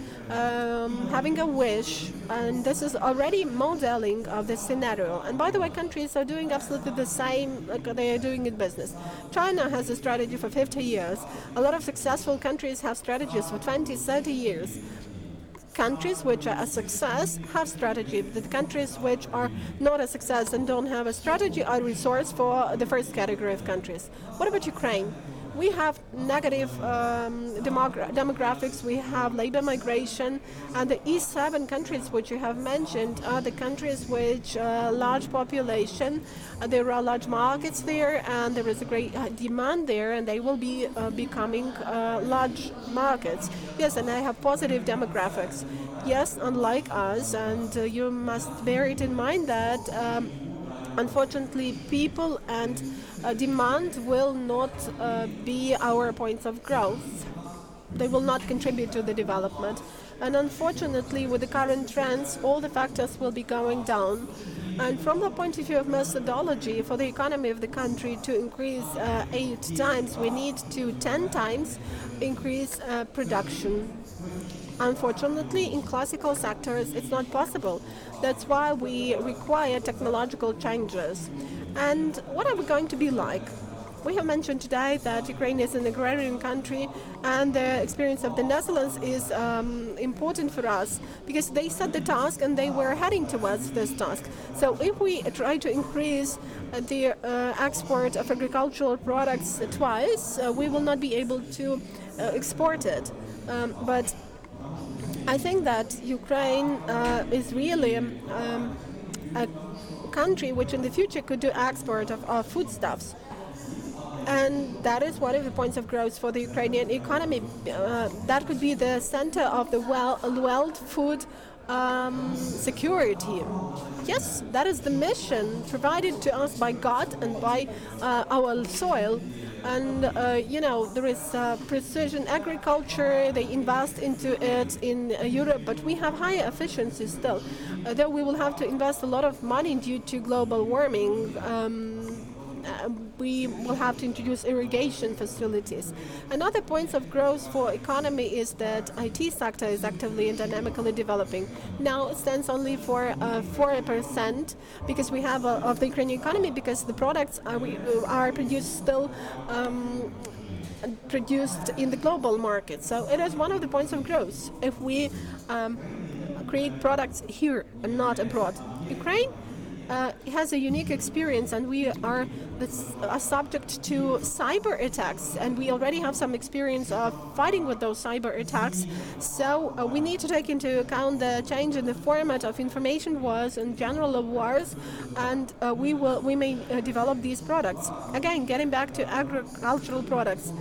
having a wish, and this is already modeling of the scenario. And by the way, countries are doing absolutely the same like they are doing in business. China has a strategy for 50 years. A lot of successful countries have strategies for 20, 30 years. Countries which are a success have strategy. The countries which are not a success and don't have a strategy are resource for the first category of countries. What about Ukraine? We have negative demographics, we have labor migration, and the E7 countries which you have mentioned are the countries which large population, there are large markets there, and there is a great demand there, and they will be becoming large markets. Yes, and they have positive demographics. Yes, unlike us, and you must bear it in mind that unfortunately people and demand will not be our points of growth. They will not contribute to the development. And unfortunately, with the current trends, all the factors will be going down. And from the point of view of methodology, for the economy of the country to increase 8 times, we need to 10 times increase production. Unfortunately, in classical sectors, it's not possible. That's why we require technological changes. And what are we going to be like? We have mentioned today that Ukraine is an agrarian country, and the experience of the Netherlands is important for us because they set the task and they were heading towards this task. So if we try to increase the export of agricultural products twice, we will not be able to export it. But I think that Ukraine is really a country which in the future could do export of foodstuffs. And that is one of the points of growth for the Ukrainian economy. That could be the center of the world food security. Yes, that is the mission provided to us by God and by our soil. And, there is precision agriculture, they invest into it in Europe, but we have higher efficiency still. Though we will have to invest a lot of money due to global warming, we will have to introduce irrigation facilities. Another point of growth for economy is that IT sector is actively and dynamically developing. Now it stands only for 4% because we have of the Ukrainian economy, because the products are produced still produced in the global market. So it is one of the points of growth if we create products here and not abroad. Ukraine has a unique experience, and we are subject to cyber attacks, and we already have some experience of fighting with those cyber attacks. So we need to take into account the change in the format of information wars and general wars, and we may develop these products. Again, getting back to agricultural products.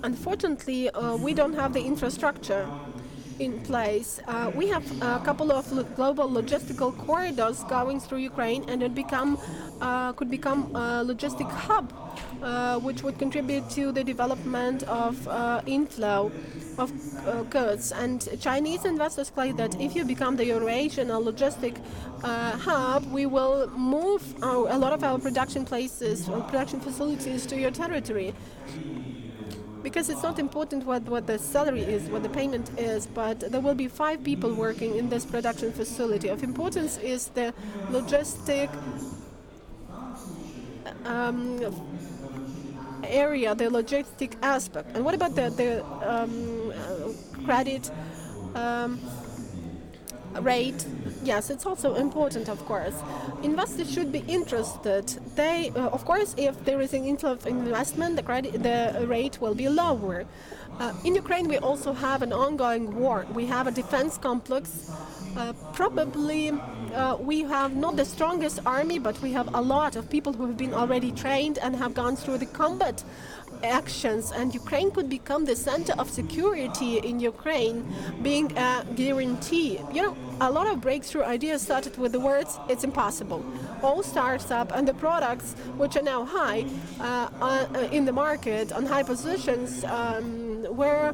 Unfortunately, we don't have the infrastructure in place. We have a couple of global logistical corridors going through Ukraine, and it could become a logistic hub, which would contribute to the development of inflow of goods. And Chinese investors claim that if you become the Eurasian logistic hub, we will move a lot of our production places, production facilities to your territory. Because it's not important what the salary is, what the payment is, but there will be 5 people working in this production facility. Of importance is the logistic area, the logistic aspect. And what about the credit rate? Yes, it's also important, of course. Investors should be interested. They, of course, if there is an inflow of investment, the rate will be lower. In Ukraine, we also have an ongoing war. We have a defense complex. Probably we have not the strongest army, but we have a lot of people who have been already trained and have gone through the combat actions, and Ukraine could become the center of security in Ukraine, being a guarantee. A lot of breakthrough ideas started with the words, "It's impossible." All starts up, and the products, which are now high in the market, on high positions, were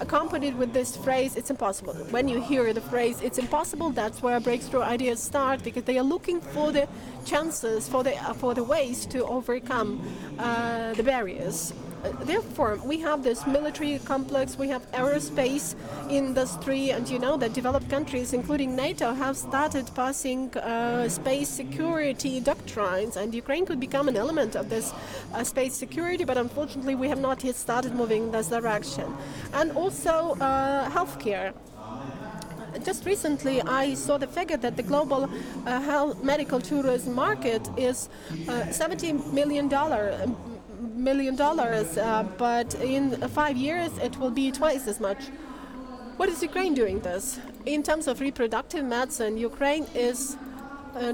accompanied with this phrase, "It's impossible." When you hear the phrase, "It's impossible," that's where breakthrough ideas start, because they are looking for the chances, for the ways to overcome the barriers. Therefore, we have this military complex, we have aerospace industry, and you know that developed countries, including NATO, have started passing space security doctrines, and Ukraine could become an element of this space security, but unfortunately we have not yet started moving in this direction. And also healthcare. just recently I saw the figure that the global health medical tourism market is $70 million, but in 5 years it will be twice as much. What is Ukraine doing this? In terms of reproductive medicine, Ukraine is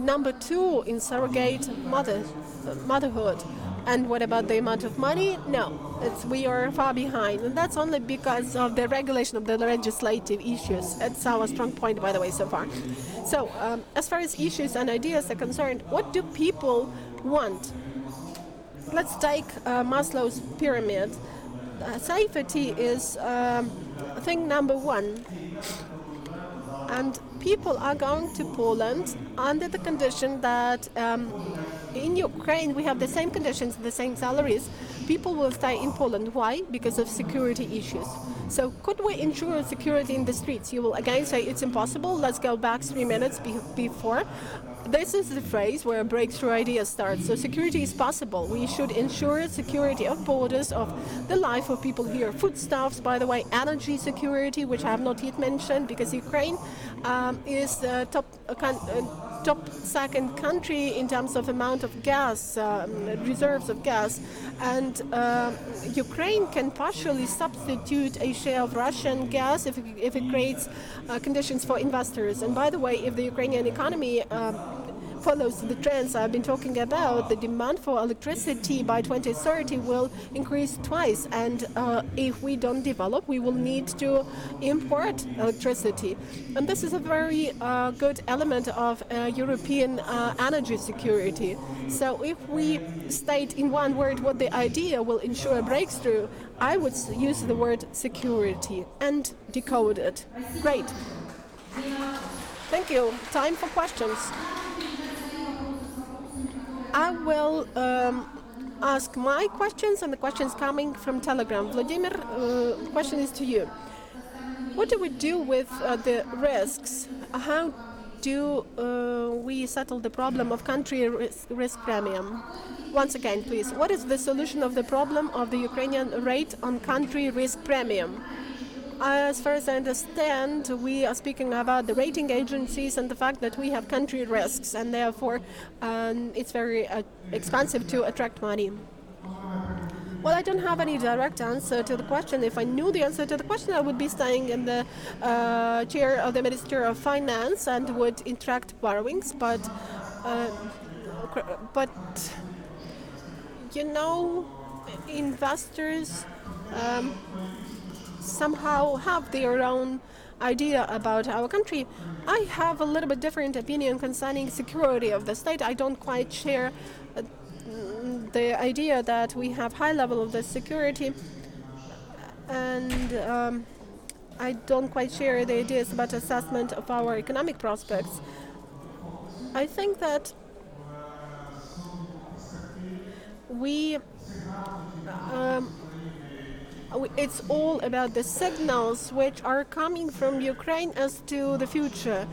number 2 in surrogate motherhood. And what about the amount of money? No, we are far behind. And that's only because of the regulation of the legislative issues. That's our strong point, by the way, so far. So, as far as issues and ideas are concerned, what do people want? Let's take Maslow's pyramid. Safety is thing number 1. And people are going to Poland under the condition that in Ukraine we have the same conditions, the same salaries. People will stay in Poland. Why? Because of security issues. So could we ensure security in the streets? You will again say it's impossible. Let's go back 3 minutes before. This is the phrase where a breakthrough idea starts. So security is possible. We should ensure security of borders, of the life of people here. Foodstuffs, by the way, energy security, which I have not yet mentioned, because Ukraine is the top second country in terms of amount of gas, reserves of gas. And Ukraine can partially substitute a share of Russian gas if it creates conditions for investors. And by the way, if the Ukrainian economy follows the trends I've been talking about, the demand for electricity by 2030 will increase twice. And if we don't develop, we will need to import electricity. And this is a very good element of European energy security. So if we state in one word what the idea will ensure a breakthrough, I would use the word security and decode it. Great. Thank you. Time for questions. I will ask my questions and the questions coming from Telegram. Volodymyr, the question is to you. What do we do with the risks? How do we settle the problem of country risk premium? Once again, please, what is the solution of the problem of the Ukrainian rate on country risk premium? As far as I understand, we are speaking about the rating agencies and the fact that we have country risks, and therefore it's very expensive to attract money. Well, I don't have any direct answer to the question. If I knew the answer to the question, I would be staying in the chair of the Minister of Finance and would attract borrowings. But you know, investors somehow have their own idea about our country. I have a little bit different opinion concerning security of the state. I don't quite share the idea that we have high level of the security, and I don't quite share the ideas about assessment of our economic prospects. I think that it's all about the signals which are coming from Ukraine as to the future.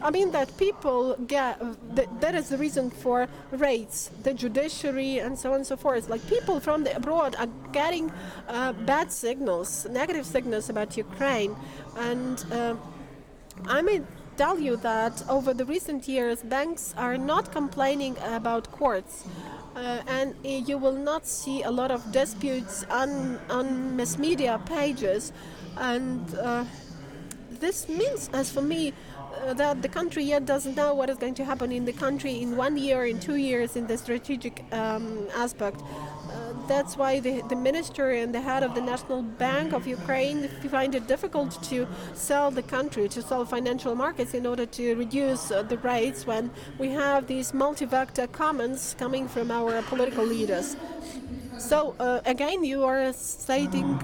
I mean that people get, that is the reason for rates, the judiciary and so on and so forth. Like people from the abroad are getting bad signals, negative signals about Ukraine. And I may tell you that over the recent years, banks are not complaining about courts. And you will not see a lot of disputes on mass media pages. And this means, as for me, that the country yet doesn't know what is going to happen in the country in 1 year, in 2 years, in the strategic aspect. That's why the minister and the head of the National Bank of Ukraine find it difficult to sell the country, to sell financial markets in order to reduce the rates when we have these multi-vector comments coming from our political leaders. So again, you are stating,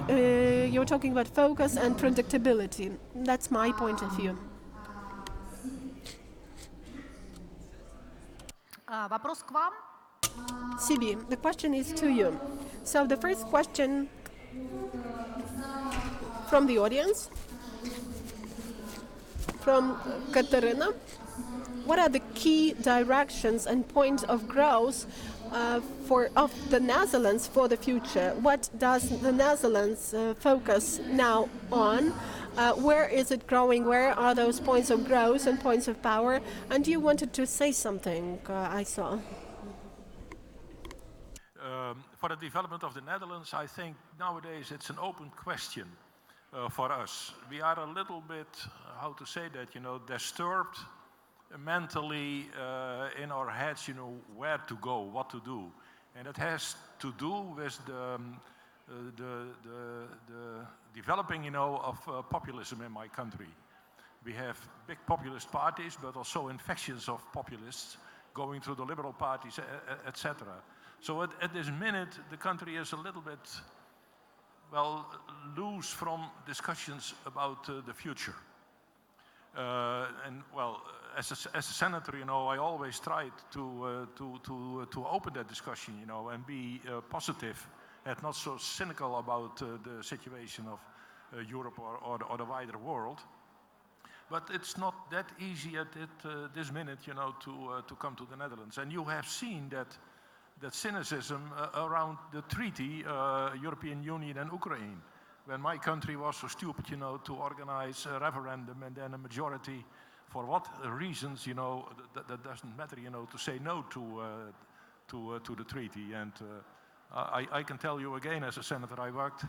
you're talking about focus and predictability. That's my point of view. Вопрос к вам. Sybe, the question is to you. So the first question from the audience, from Katerina. What are the key directions and points of growth of the Netherlands for the future? What does the Netherlands focus now on? Where is it growing? Where are those points of growth and points of power? And you wanted to say something, I saw. For the development of the Netherlands, I think nowadays it's an open question for us. We are a little bit, how to say that, disturbed mentally in our heads, where to go, what to do. And it has to do with the developing, of populism in my country. We have big populist parties, but also infections of populists going through the liberal parties, etc. So at this minute, the country is a little bit, well, loose from discussions about the future. And well, as a senator, I always tried to open that discussion, and be positive and not so cynical about the situation of Europe or the wider world. But it's not that easy at this minute, to come to the Netherlands. And you have seen that cynicism around the treaty, European Union and Ukraine. When my country was so stupid, to organize a referendum and then a majority, for what reasons, that doesn't matter, to say no to the treaty. And I can tell you again, as a senator, I worked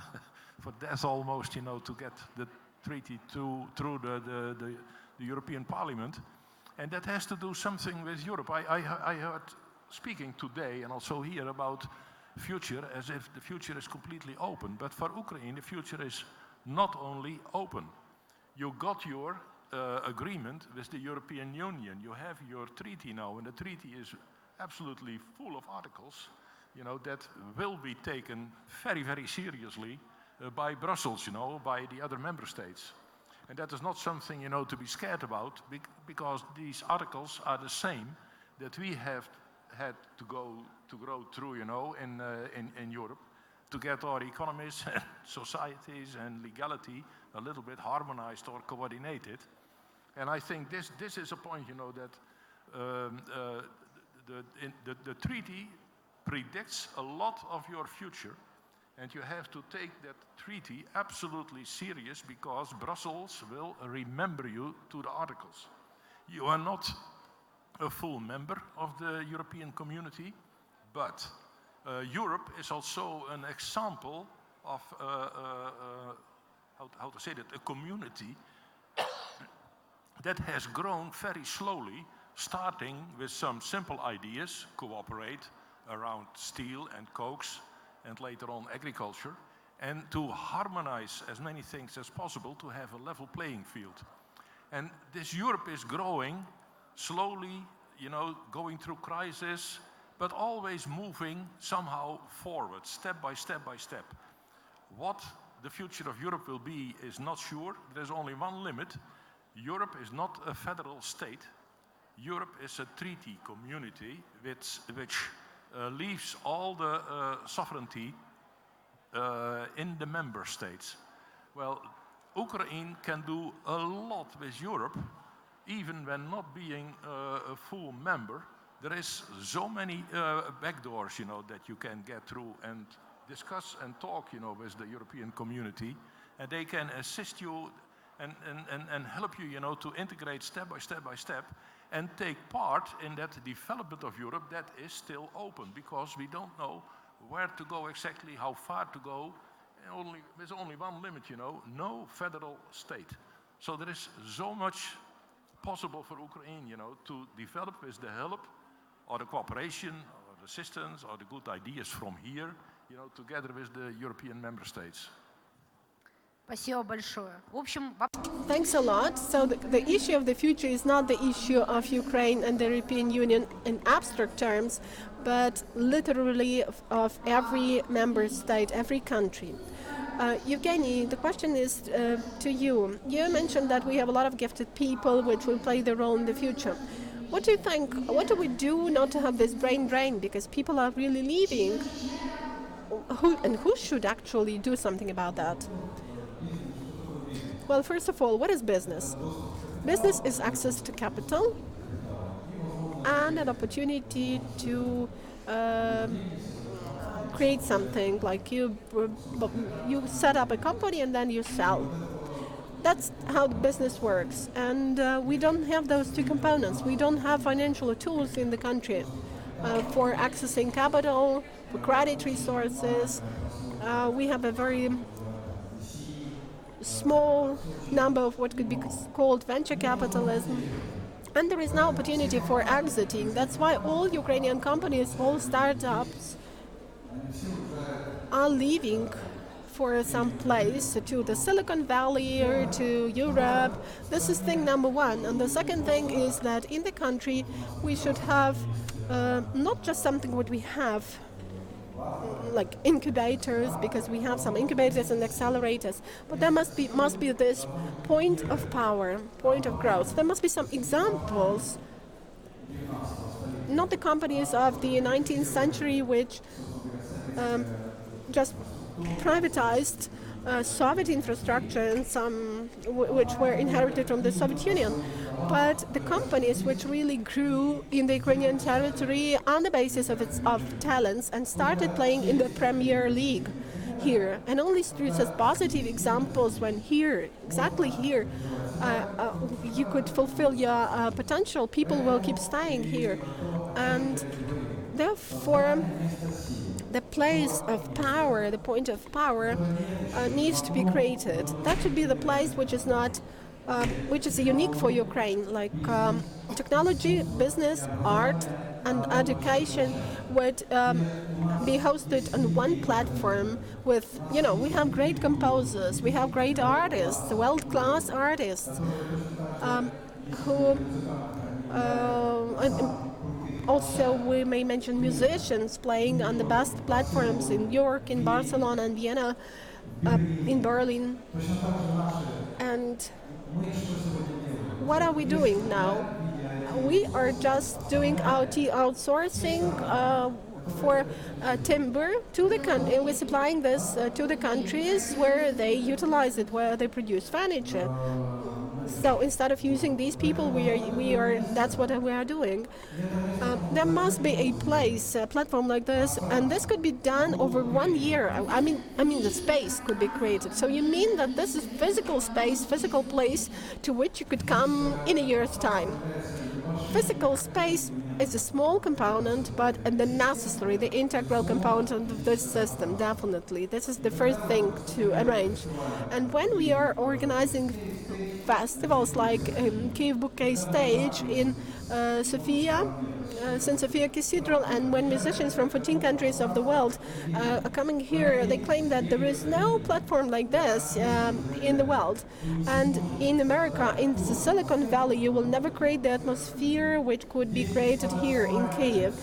for death almost, to get the treaty through the European Parliament. And that has to do something with Europe. I heard speaking today and also here about future as if the future is completely open. But for Ukraine, the future is not only open. You got your agreement with the European Union. You have your treaty now, and the treaty is absolutely full of articles, that will be taken very, very seriously by Brussels, by the other member states. And that is not something, to be scared about, because these articles are the same that we have had to grow through, in Europe, to get our economies and societies and legality a little bit harmonized or coordinated. And I think this is a point, that the treaty predicts a lot of your future, and you have to take that treaty absolutely serious, because Brussels will remember you to the articles. You are not a full member of the European community, but Europe is also an example of, how to say that, a community that has grown very slowly, starting with some simple ideas, cooperate around steel and cokes, and later on agriculture, and to harmonize as many things as possible to have a level playing field. And this Europe is growing slowly, going through crisis, but always moving somehow forward, step by step by step. What the future of Europe will be is not sure. There's only one limit. Europe is not a federal state. Europe is a treaty community which leaves all the sovereignty in the member states. Well, Ukraine can do a lot with Europe, even when not being a full member. There is so many backdoors, that you can get through and discuss and talk, with the European community, and they can assist you and help you, to integrate step by step by step, and take part in that development of Europe that is still open, because we don't know where to go exactly, how far to go. There's only one limit, no federal state. So there is so much possible for Ukraine, to develop with the help or the cooperation or the assistance or the good ideas from here, together with the European member states. Спасибо большое. В общем, Thanks a lot. So the issue of the future is not the issue of Ukraine and the European Union in abstract terms, but literally of every member state, every country. Evgeni, the question is to you. You mentioned that we have a lot of gifted people which will play their role in the future. What do you think? What do we do not to have this brain drain? Because people are really leaving. Who should actually do something about that? Well, first of all, what is business? Business is access to capital and an opportunity to create something, like you set up a company and then you sell. That's how the business works. And we don't have those two components. We don't have financial tools in the country for accessing capital, for credit resources. We have a very small number of what could be called venture capitalism. And there is no opportunity for exiting. That's why all Ukrainian companies, all startups are leaving for some place, to the Silicon Valley or to Europe. This is thing number one. And the second thing is that in the country we should have not just something what we have, like incubators, because we have some incubators and accelerators, but there must be this point of power, point of growth. There must be some examples, not the companies of the 19th century which just privatized Soviet infrastructure and some which were inherited from the Soviet Union, but the companies which really grew in the Ukrainian territory on the basis of talents and started playing in the Premier League here. And only through such positive examples, when here, exactly here, you could fulfill your potential, people will keep staying here. And therefore, the place of power, the point of power, needs to be created. That should be the place which is not, which is unique for Ukraine, like technology, business, art, and education would be hosted on one platform with, we have great composers, we have great artists, world-class artists, who also, we may mention musicians playing on the best platforms in New York, in Barcelona, and Vienna, in Berlin. And what are we doing now? We are just doing IT outsourcing for timber to the country, and we're supplying this to the countries where they utilize it, where they produce furniture. So instead of using these people, that's what we are doing. There must be a place, a platform like this, and this could be done over 1 year. I mean, the space could be created. So you mean that this is physical space, physical place to which you could come in a year's time. Physical space is a small component, but the necessary, the integral component of this system, definitely. This is the first thing to arrange. And when we are organizing festivals like Kyiv Bouquet Stage in Sofia, St. Sophia Cathedral, and when musicians from 14 countries of the world are coming here, they claim that there is no platform like this in the world. And in America, in the Silicon Valley, you will never create the atmosphere which could be created here in Kyiv.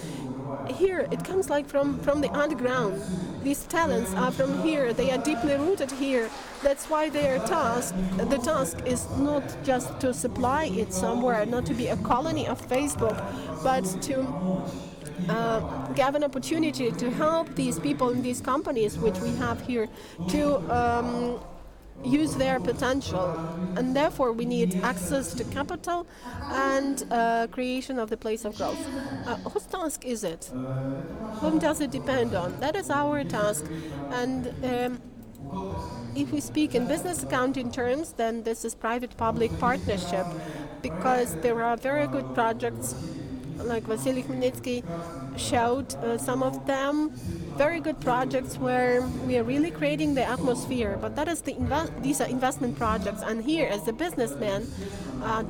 Here, it comes like from the underground. These talents are from here. They are deeply rooted here. That's why the task is not just to supply it somewhere, not to be a colony of Facebook, but to give an opportunity to help these people in these companies which we have here to use their potential. And therefore we need access to capital and creation of the place of growth. Whose task is it? Whom does it depend on? That is our task. And if we speak in business accounting terms, then this is private-public partnership, because there are very good projects, like Vasily Khmelnytsky showed some of them, very good projects where we are really creating the atmosphere. But that is these are investment projects, and here, as a businessman,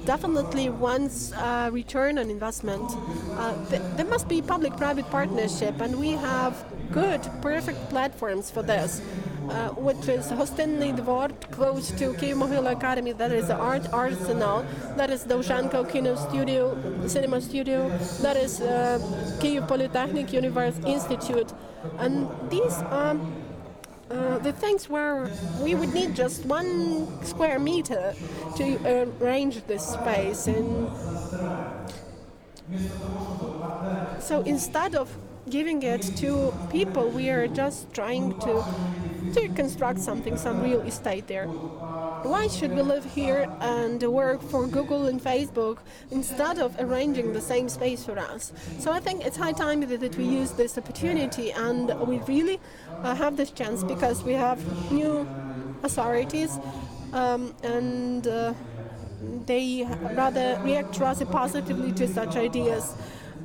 definitely wants return on investment. There must be public-private partnership, and we have good, perfect platforms for this. Which is Hostinny Dvor, close to Kyiv-Mohyla Academy, that is the art arsenal, that is Dovzhenko cinema studio, that is Kyiv Polytechnic Institute. And these are the things where we would need just 1 square meter to arrange this space. And so instead of giving it to people, we are just trying to construct something, some real estate there. Why should we live here and work for Google and Facebook instead of arranging the same space for us? So I think it's high time that we use this opportunity, and we really have this chance, because we have new authorities and they rather react rather positively to such ideas.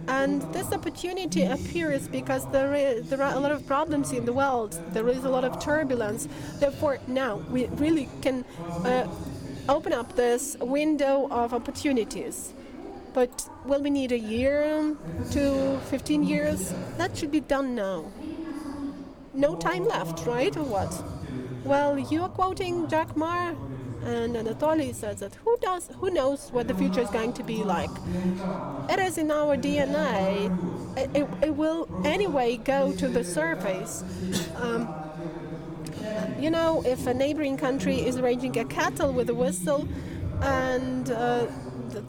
And this opportunity appears because there are a lot of problems in the world. There is a lot of turbulence. Therefore, now we really can open up this window of opportunities. But will we need a year to 15 years? That should be done now. No time left, right, or what? Well, you are quoting Jack Ma, and Anatolii says that who knows what the future is going to be like. It is in our DNA. It will anyway go to the surface. You know, if a neighboring country is arranging a kettle with a whistle, and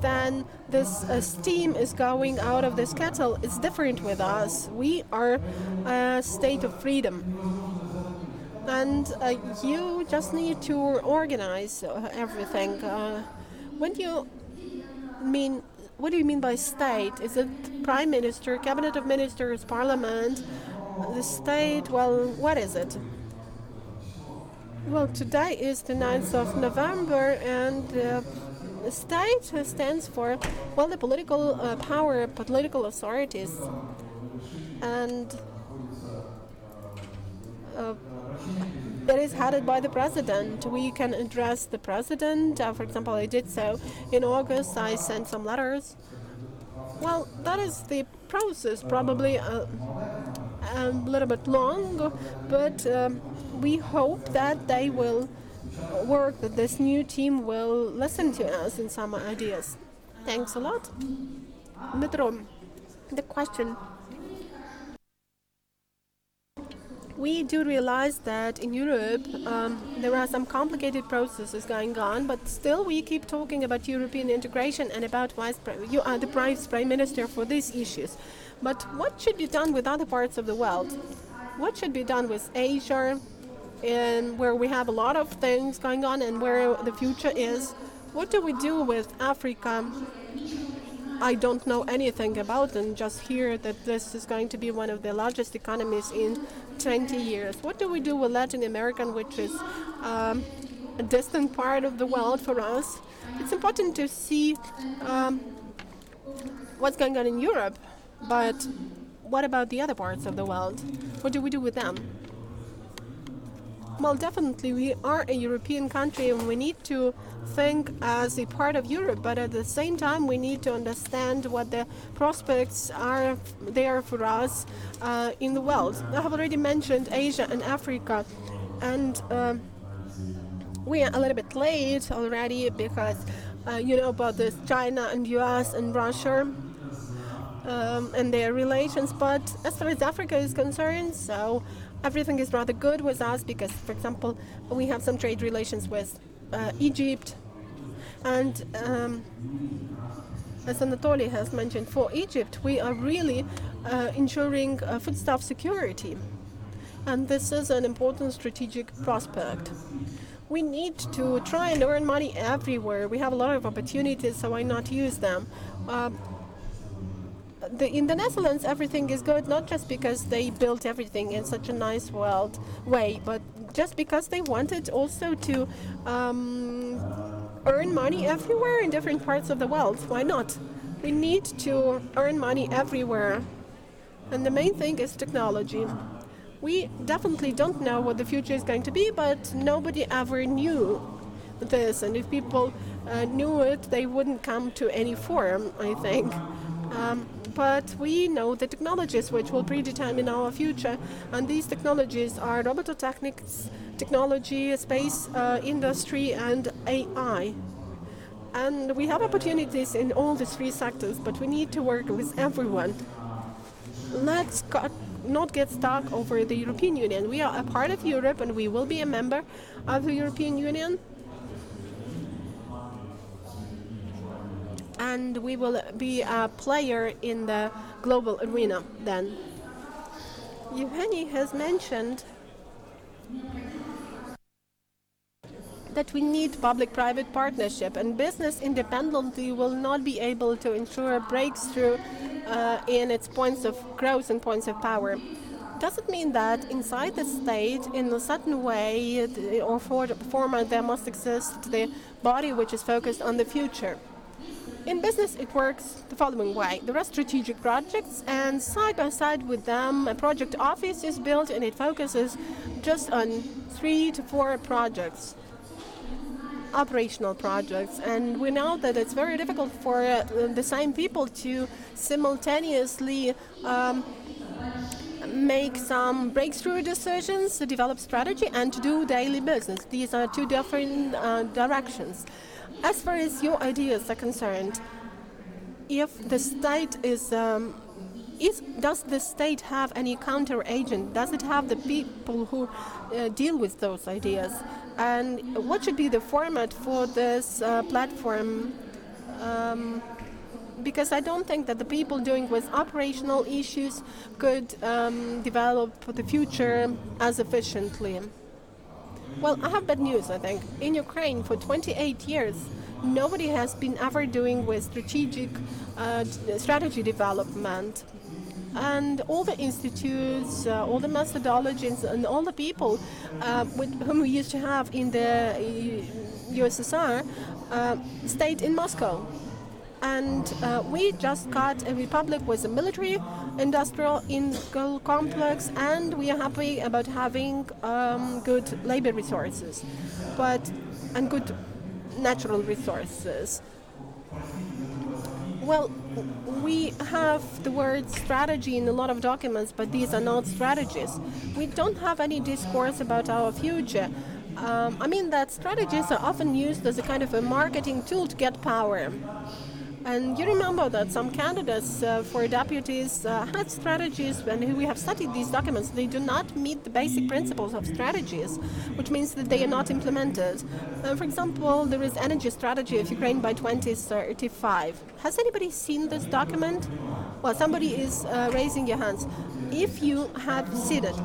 then this steam is going out of this kettle, it's different with us. We are a state of freedom. And you just need to organize everything. What do you mean by state? Is it prime minister, cabinet of ministers, parliament, the state? Well, what is it? Well, today is the 9th of November, and the state stands for, well, the political power, political authorities. And it is headed by the president. We can address the president. For example, I did so in August. I sent some letters. Well, that is the process, probably a little bit long, but we hope that they will work, that this new team will listen to us in some ideas. Thanks a lot. Dmytro, the question. We do realize that in Europe there are some complicated processes going on, but still we keep talking about European integration and about you are the Prime Minister for these issues. But what should be done with other parts of the world? What should be done with Asia, and where we have a lot of things going on and where the future is? What do we do with Africa? I don't know anything about them, just hear that this is going to be one of the largest economies in 20 years. What do we do with Latin America, which is a distant part of the world for us? It's important to see what's going on in Europe, but what about the other parts of the world? What do we do with them? Well, definitely we are a European country and we need to think as a part of Europe, but at the same time we need to understand what the prospects are there for us in the world. I have already mentioned Asia and Africa, and we are a little bit late already because you know about this China and US and Russia and their relations, but as far as Africa is concerned, so everything is rather good with us because, for example, we have some trade relations with Egypt, and as Anatolii has mentioned, for Egypt we are really ensuring foodstuff security, and this is an important strategic prospect. We need to try and earn money everywhere. We have a lot of opportunities, so why not use them? In the Netherlands, everything is good, not just because they built everything in such a nice way, but just because they wanted also to earn money everywhere in different parts of the world. Why not? We need to earn money everywhere. And the main thing is technology. We definitely don't know what the future is going to be, but nobody ever knew this. And if people knew it, they wouldn't come to any forum, I think. But we know the technologies which will predetermine our future, and these technologies are robototechnics, technology, space industry, and AI. And we have opportunities in all these three sectors, but we need to work with everyone. Let's not get stuck over the European Union. We are a part of Europe, and we will be a member of the European Union. And we will be a player in the global arena then. Evgeni has mentioned that we need public-private partnership, and business independently will not be able to ensure a breakthrough in its points of growth and points of power. does it mean that inside the state, in a certain way or format, there must exist the body which is focused on the future? In business, it works the following way. There are strategic projects, and side by side with them, a project office is built, and it focuses just on 3 to 4 projects, operational projects. And we know that it's very difficult for the same people to simultaneously make some breakthrough decisions, to develop strategy, and to do daily business. These are 2 different directions. As far as your ideas are concerned, if the state does the state have any counter agent? Does it have the people who deal with those ideas? And what should be the format for this platform? Because I don't think that the people dealing with operational issues could develop the future as efficiently. Well, I have bad news, I think. In Ukraine, for 28 years, nobody has been ever doing with strategy development. And all the institutes, all the methodologies, and all the people with whom we used to have in the USSR stayed in Moscow. And we just got a republic with a military industrial complex, and we are happy about having good labor resources and good natural resources. Well, we have the word strategy in a lot of documents, but these are not strategies. We don't have any discourse about our future. I mean that strategies are often used as a kind of a marketing tool to get power. And you remember that some candidates for deputies had strategies, and we have studied these documents. They do not meet the basic principles of strategies, which means that they are not implemented. For example, there is energy strategy of Ukraine by 2035. Has anybody seen this document? Well, somebody is raising your hands. If you have seen it,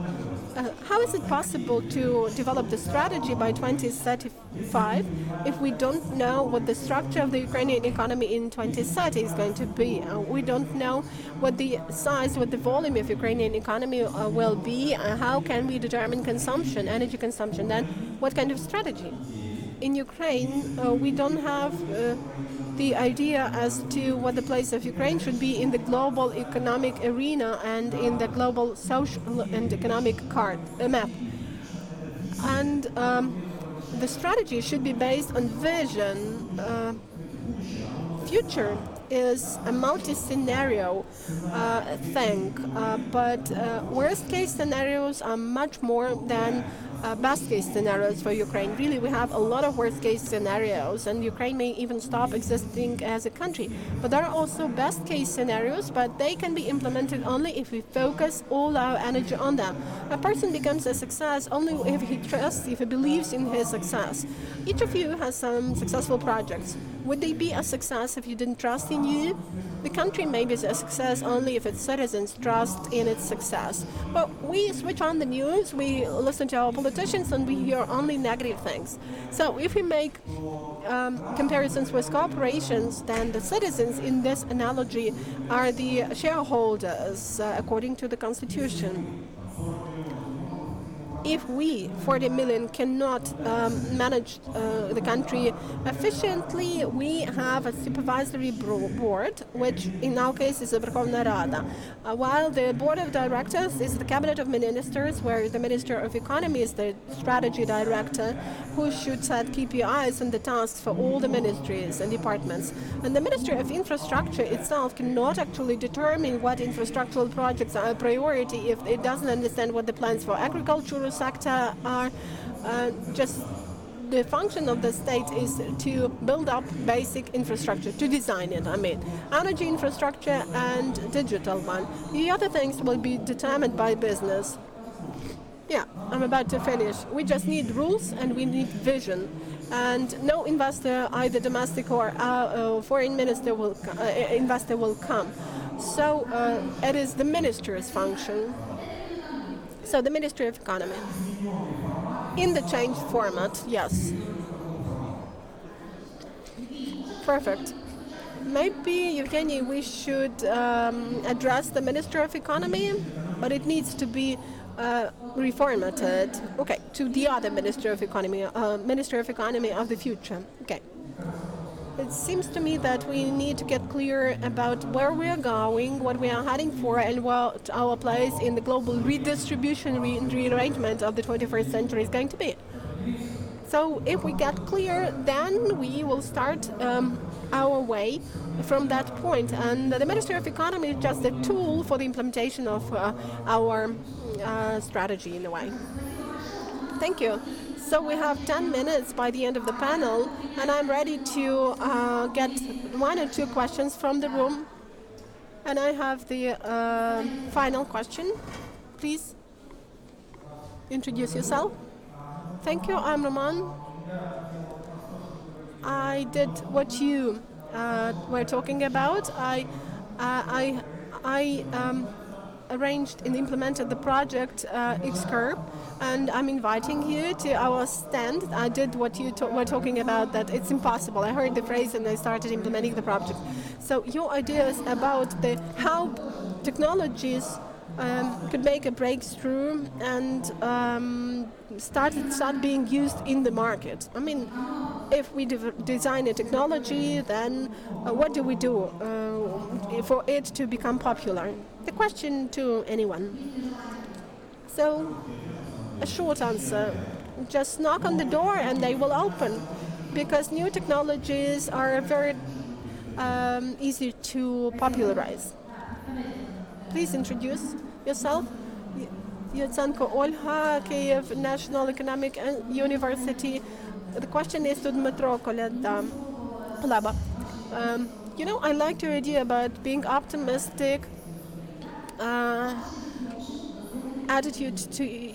how is it possible to develop the strategy by 2035 if we don't know what the structure of the Ukrainian economy in 2030 is going to be? We don't know what the size, what the volume of Ukrainian economy will be. How can we determine consumption, energy consumption? Then what kind of strategy? In Ukraine, we don't have the idea as to what the place of Ukraine should be in the global economic arena and in the global social and economic map. And the strategy should be based on vision. Future is a multi-scenario thing, but worst-case scenarios are much more than best-case scenarios for Ukraine. Really, we have a lot of worst-case scenarios, and Ukraine may even stop existing as a country. But there are also best-case scenarios, but they can be implemented only if we focus all our energy on them. A person becomes a success only if he trusts, if he believes in his success. Each of you has some successful projects. Would they be a success if you didn't trust in you? The country may be a success only if its citizens trust in its success. But we switch on the news, we listen to our politicians, and we hear only negative things. So if we make comparisons with corporations, then the citizens in this analogy are the shareholders according to the constitution. If we, 40 million, cannot manage the country efficiently, we have a supervisory board, which in our case is the Verkhovna Rada, while the board of directors is the cabinet of ministers, where the Minister of Economy is the strategy director, who should set KPIs and the tasks for all the ministries and departments. And the Ministry of Infrastructure itself cannot actually determine what infrastructural projects are a priority if it doesn't understand what the plans for agricultural sector are. Just the function of the state is to build up basic infrastructure, to design it, energy infrastructure and digital one. The other things will be determined by business. Yeah, I'm about to finish. We just need rules and we need vision. And no investor, either domestic or foreign investor will come. So it is the minister's function. So the Ministry of Economy. In the changed format, yes. Perfect. Maybe, Evgeni, we should address the Minister of Economy. but it needs to be reformatted. Okay, to the other Minister of Economy of the future. Okay. It seems to me that we need to get clear about where we are going, what we are heading for, and what our place in the global redistribution, rearrangement of the 21st century is going to be. So if we get clear, then we will start our way from that point. And the Ministry of Economy is just a tool for the implementation of our strategy in a way. Thank you. So we have 10 minutes by the end of the panel, and I'm ready to get 1 or 2 questions from the room. And I have the final question. Please introduce yourself. Thank you. I'm Roman. I did what you were talking about. I arranged and implemented the project XCurb, and I'm inviting you to our stand. I did what you were talking about, that it's impossible. I heard the phrase and I started implementing the project. So your ideas about how technologies could make a breakthrough and start being used in the market. I mean, if we design a technology, then what do we do for it to become popular? The question to anyone. So, a short answer. Just knock on the door and they will open, because new technologies are very easy to popularize. Please introduce yourself. Yemchenko Olha, Kyiv National Economic University. The question is to Dmytro, Kuleba. You know, I like your idea about being optimistic,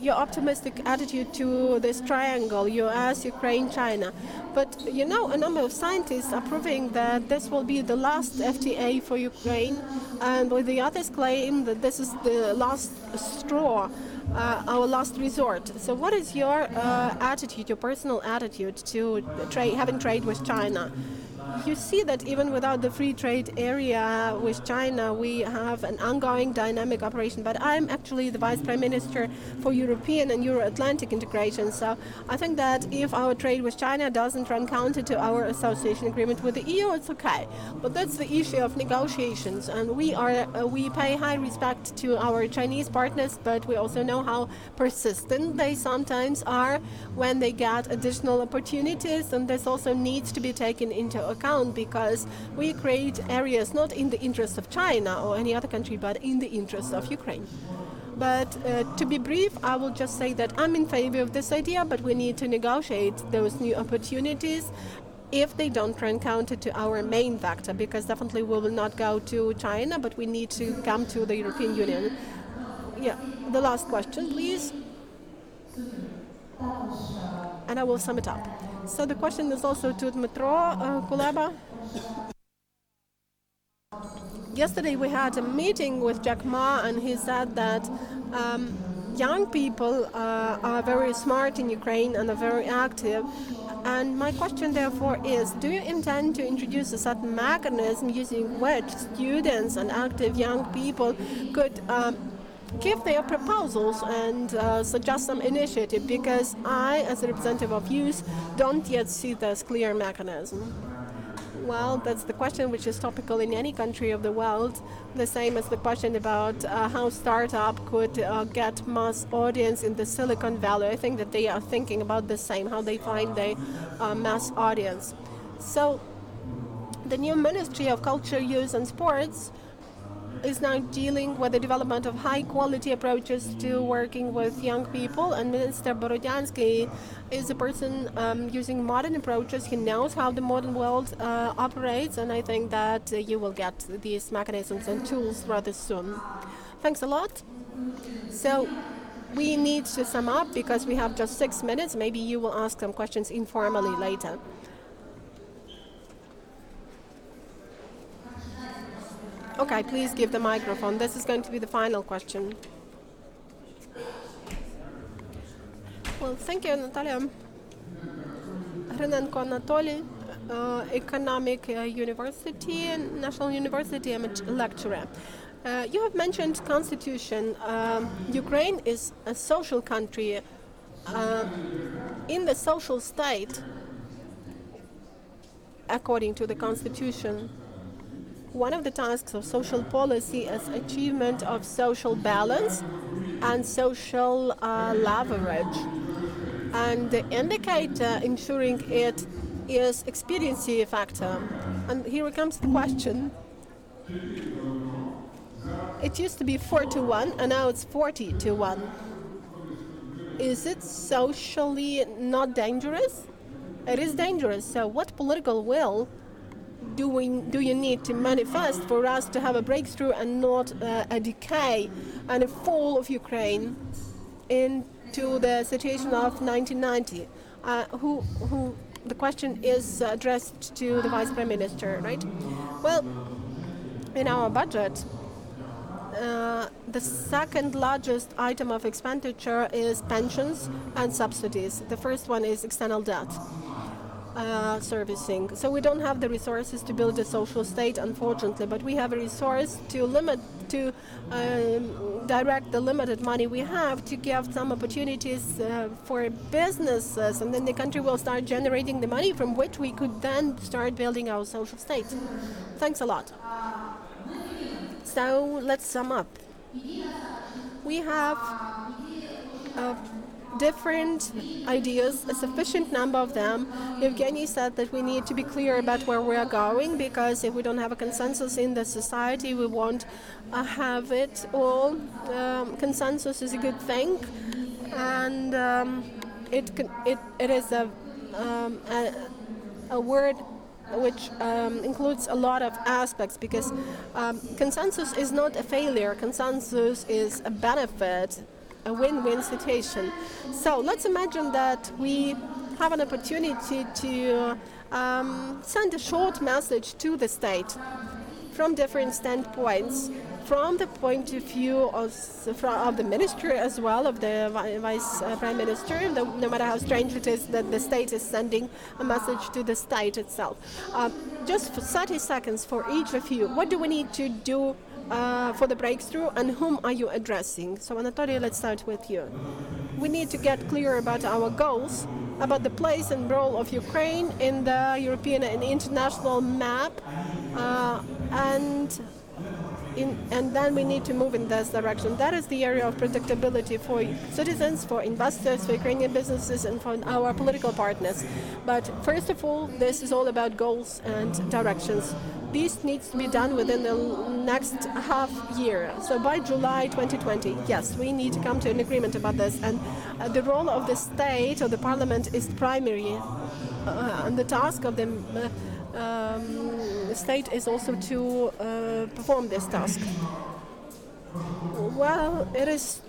your optimistic attitude to this triangle, US, Ukraine, China. But you know, a number of scientists are proving that this will be the last FTA for Ukraine, and the others claim that this is the last straw, our last resort. So what is your attitude, your personal attitude to having trade with China? You see that even without the free trade area with China, we have an ongoing dynamic operation. But I'm actually the Vice Prime Minister for European and Euro-Atlantic integration. So I think that if our trade with China doesn't run counter to our association agreement with the EU, it's okay. But that's the issue of negotiations. And we pay high respect to our Chinese partners, but we also know how persistent they sometimes are when they get additional opportunities. And this also needs to be taken into account, because we create areas not in the interest of China or any other country, but in the interest of Ukraine. But to be brief, I will just say that I'm in favor of this idea, but we need to negotiate those new opportunities if they don't run counter to our main factor, because definitely we will not go to China, but we need to come to the European Union. Yeah, the last question, please. And I will sum it up. So the question is also to Dmytro, Kuleba. Yesterday we had a meeting with Jack Ma, and he said that young people are very smart in Ukraine and are very active. And my question therefore is, do you intend to introduce a certain mechanism using which students and active young people could give their proposals and suggest some initiative? Because I, as a representative of youth, don't yet see this clear mechanism. Well, that's the question which is topical in any country of the world, the same as the question about how startup could get mass audience in the Silicon Valley. I think that they are thinking about the same, how they find the mass audience. So the new Ministry of Culture, Youth and Sports is now dealing with the development of high-quality approaches to working with young people, and Minister Borodyansky is a person using modern approaches. He knows how the modern world operates, and I think that you will get these mechanisms and tools rather soon. Thanks a lot. So we need to sum up because we have just 6 minutes. Maybe you will ask some questions informally later. Okay, please give the microphone. This is going to be the final question. Well, thank you, Natalia. Anatolii, Economic University, National University. I'm a lecturer. You have mentioned constitution. Ukraine is a social country. In the social state, according to the constitution, one of the tasks of social policy is achievement of social balance and social leverage. And the indicator ensuring it is expediency factor. And here comes the question. It used to be 4-1 and now it's 40-1. Is it socially not dangerous? It is dangerous. So what political will do you need to manifest for us to have a breakthrough and not a decay and a fall of Ukraine into the situation of 1990? The question is addressed to the Vice Prime Minister, right? Well, in our budget, the second largest item of expenditure is pensions and subsidies. The first one is external debt servicing. So we don't have the resources to build a social state, unfortunately, but we have a resource to direct the limited money we have to give some opportunities for businesses, and then the country will start generating the money from which we could then start building our social state. Thanks a lot. So let's sum up. We have different ideas, a sufficient number of them. Evgeni said that we need to be clear about where we are going, because if we don't have a consensus in the society, we won't have it all. Consensus is a good thing, and it is a word which includes a lot of aspects, because consensus is not a failure. Consensus is a benefit, a win-win situation. So let's imagine that we have an opportunity to send a short message to the state from different standpoints, from the point of view of the minister as well, of the vice prime minister, no matter how strange it is that the state is sending a message to the state itself. Just for 30 seconds for each of you, what do we need to do for the breakthrough, and whom are you addressing? So Anatolii, let's start with you. We need to get clear about our goals, about the place and role of Ukraine in the European and international map, and then we need to move in this direction. That is the area of predictability for citizens, for investors, for Ukrainian businesses, and for our political partners. But first of all, this is all about goals and directions. This needs to be done within the next half year. So by July 2020, yes, we need to come to an agreement about this. And the role of the state or the parliament is primary. And the task of the state is also to perform this task. Well, it is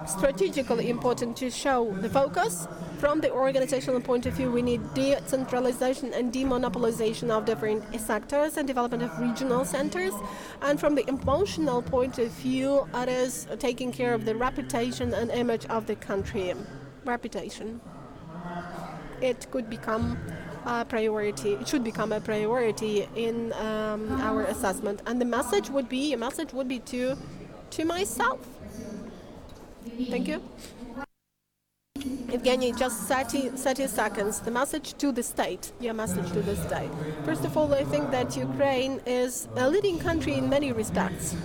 strategically important to show the focus. From the organizational point of view, we need decentralization and demonopolization of different sectors and development of regional centers. And from the emotional point of view, it is taking care of the reputation and image of the country. Reputation. It could become a priority. It should become a priority in our assessment. And the message would be to myself. Thank you. Evgeni, just 30 seconds. The message to the state. Your message to the state. First of all, I think that Ukraine is a leading country in many respects.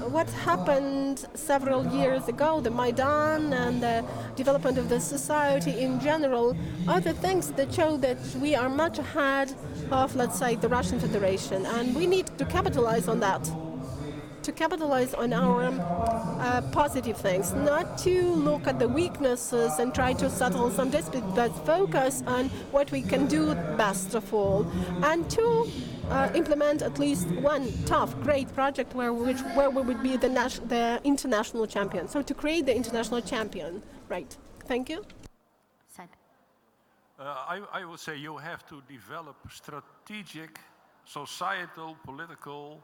What happened several years ago, the Maidan and the development of the society in general, are the things that show that we are much ahead of, let's say, the Russian Federation. And we need to capitalize on that. To capitalize on our positive things, not to look at the weaknesses and try to settle some disputes, but focus on what we can do best of all, and to implement at least one tough, great project where we would be the international champion. So to create the international champion, right? Thank you. I would say you have to develop strategic, societal, political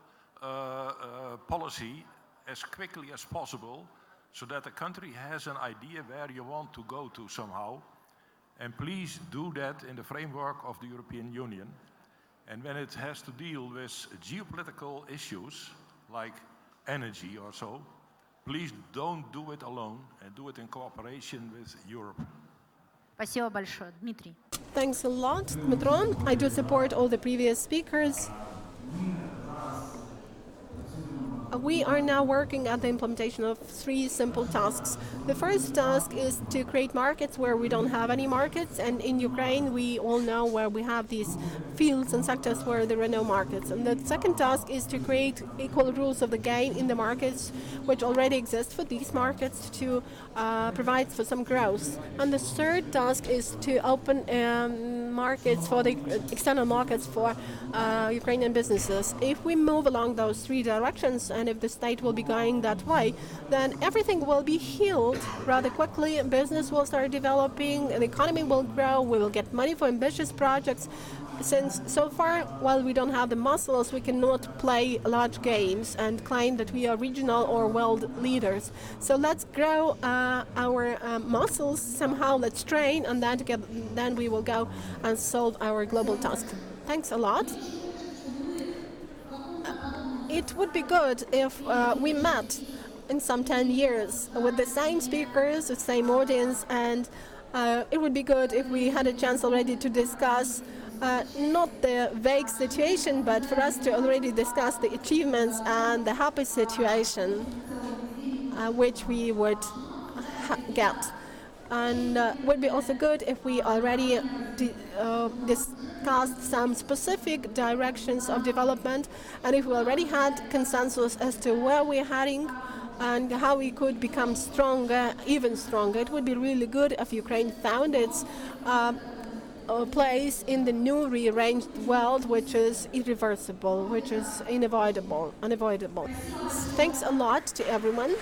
policy as quickly as possible, so that the country has an idea where you want to go to somehow. And please do that in the framework of the European Union. And when it has to deal with geopolitical issues like energy or so, please don't do it alone and do it in cooperation with Europe. Спасибо большое, Дмитрий. Thanks a lot, Dmytro. I do support all the previous speakers. We are now working at the implementation of 3 simple tasks. The first task is to create markets where we don't have any markets, and in Ukraine we all know where we have these fields and sectors where there are no markets. And the second task is to create equal rules of the game in the markets which already exist for these markets to provide for some growth. And the third task is to open markets for the external markets for Ukrainian businesses. If we move along those 3 directions, and if the state will be going that way, then everything will be healed rather quickly. Business will start developing, the economy will grow, we will get money for ambitious projects. Since so far, while we don't have the muscles, we cannot play large games and claim that we are regional or world leaders. So let's grow our muscles somehow, let's train, and then we will go and solve our global task. Thanks a lot. It would be good if we met in some 10 years with the same speakers, the same audience, and it would be good if we had a chance already to discuss not the vague situation, but for us to already discuss the achievements and the happy situation which we would get. And would be also good if we already discussed some specific directions of development, and if we already had consensus as to where we're heading and how we could become stronger, even stronger. It would be really good if Ukraine found its place in the new rearranged world, which is irreversible, which is unavoidable. Thanks a lot to everyone.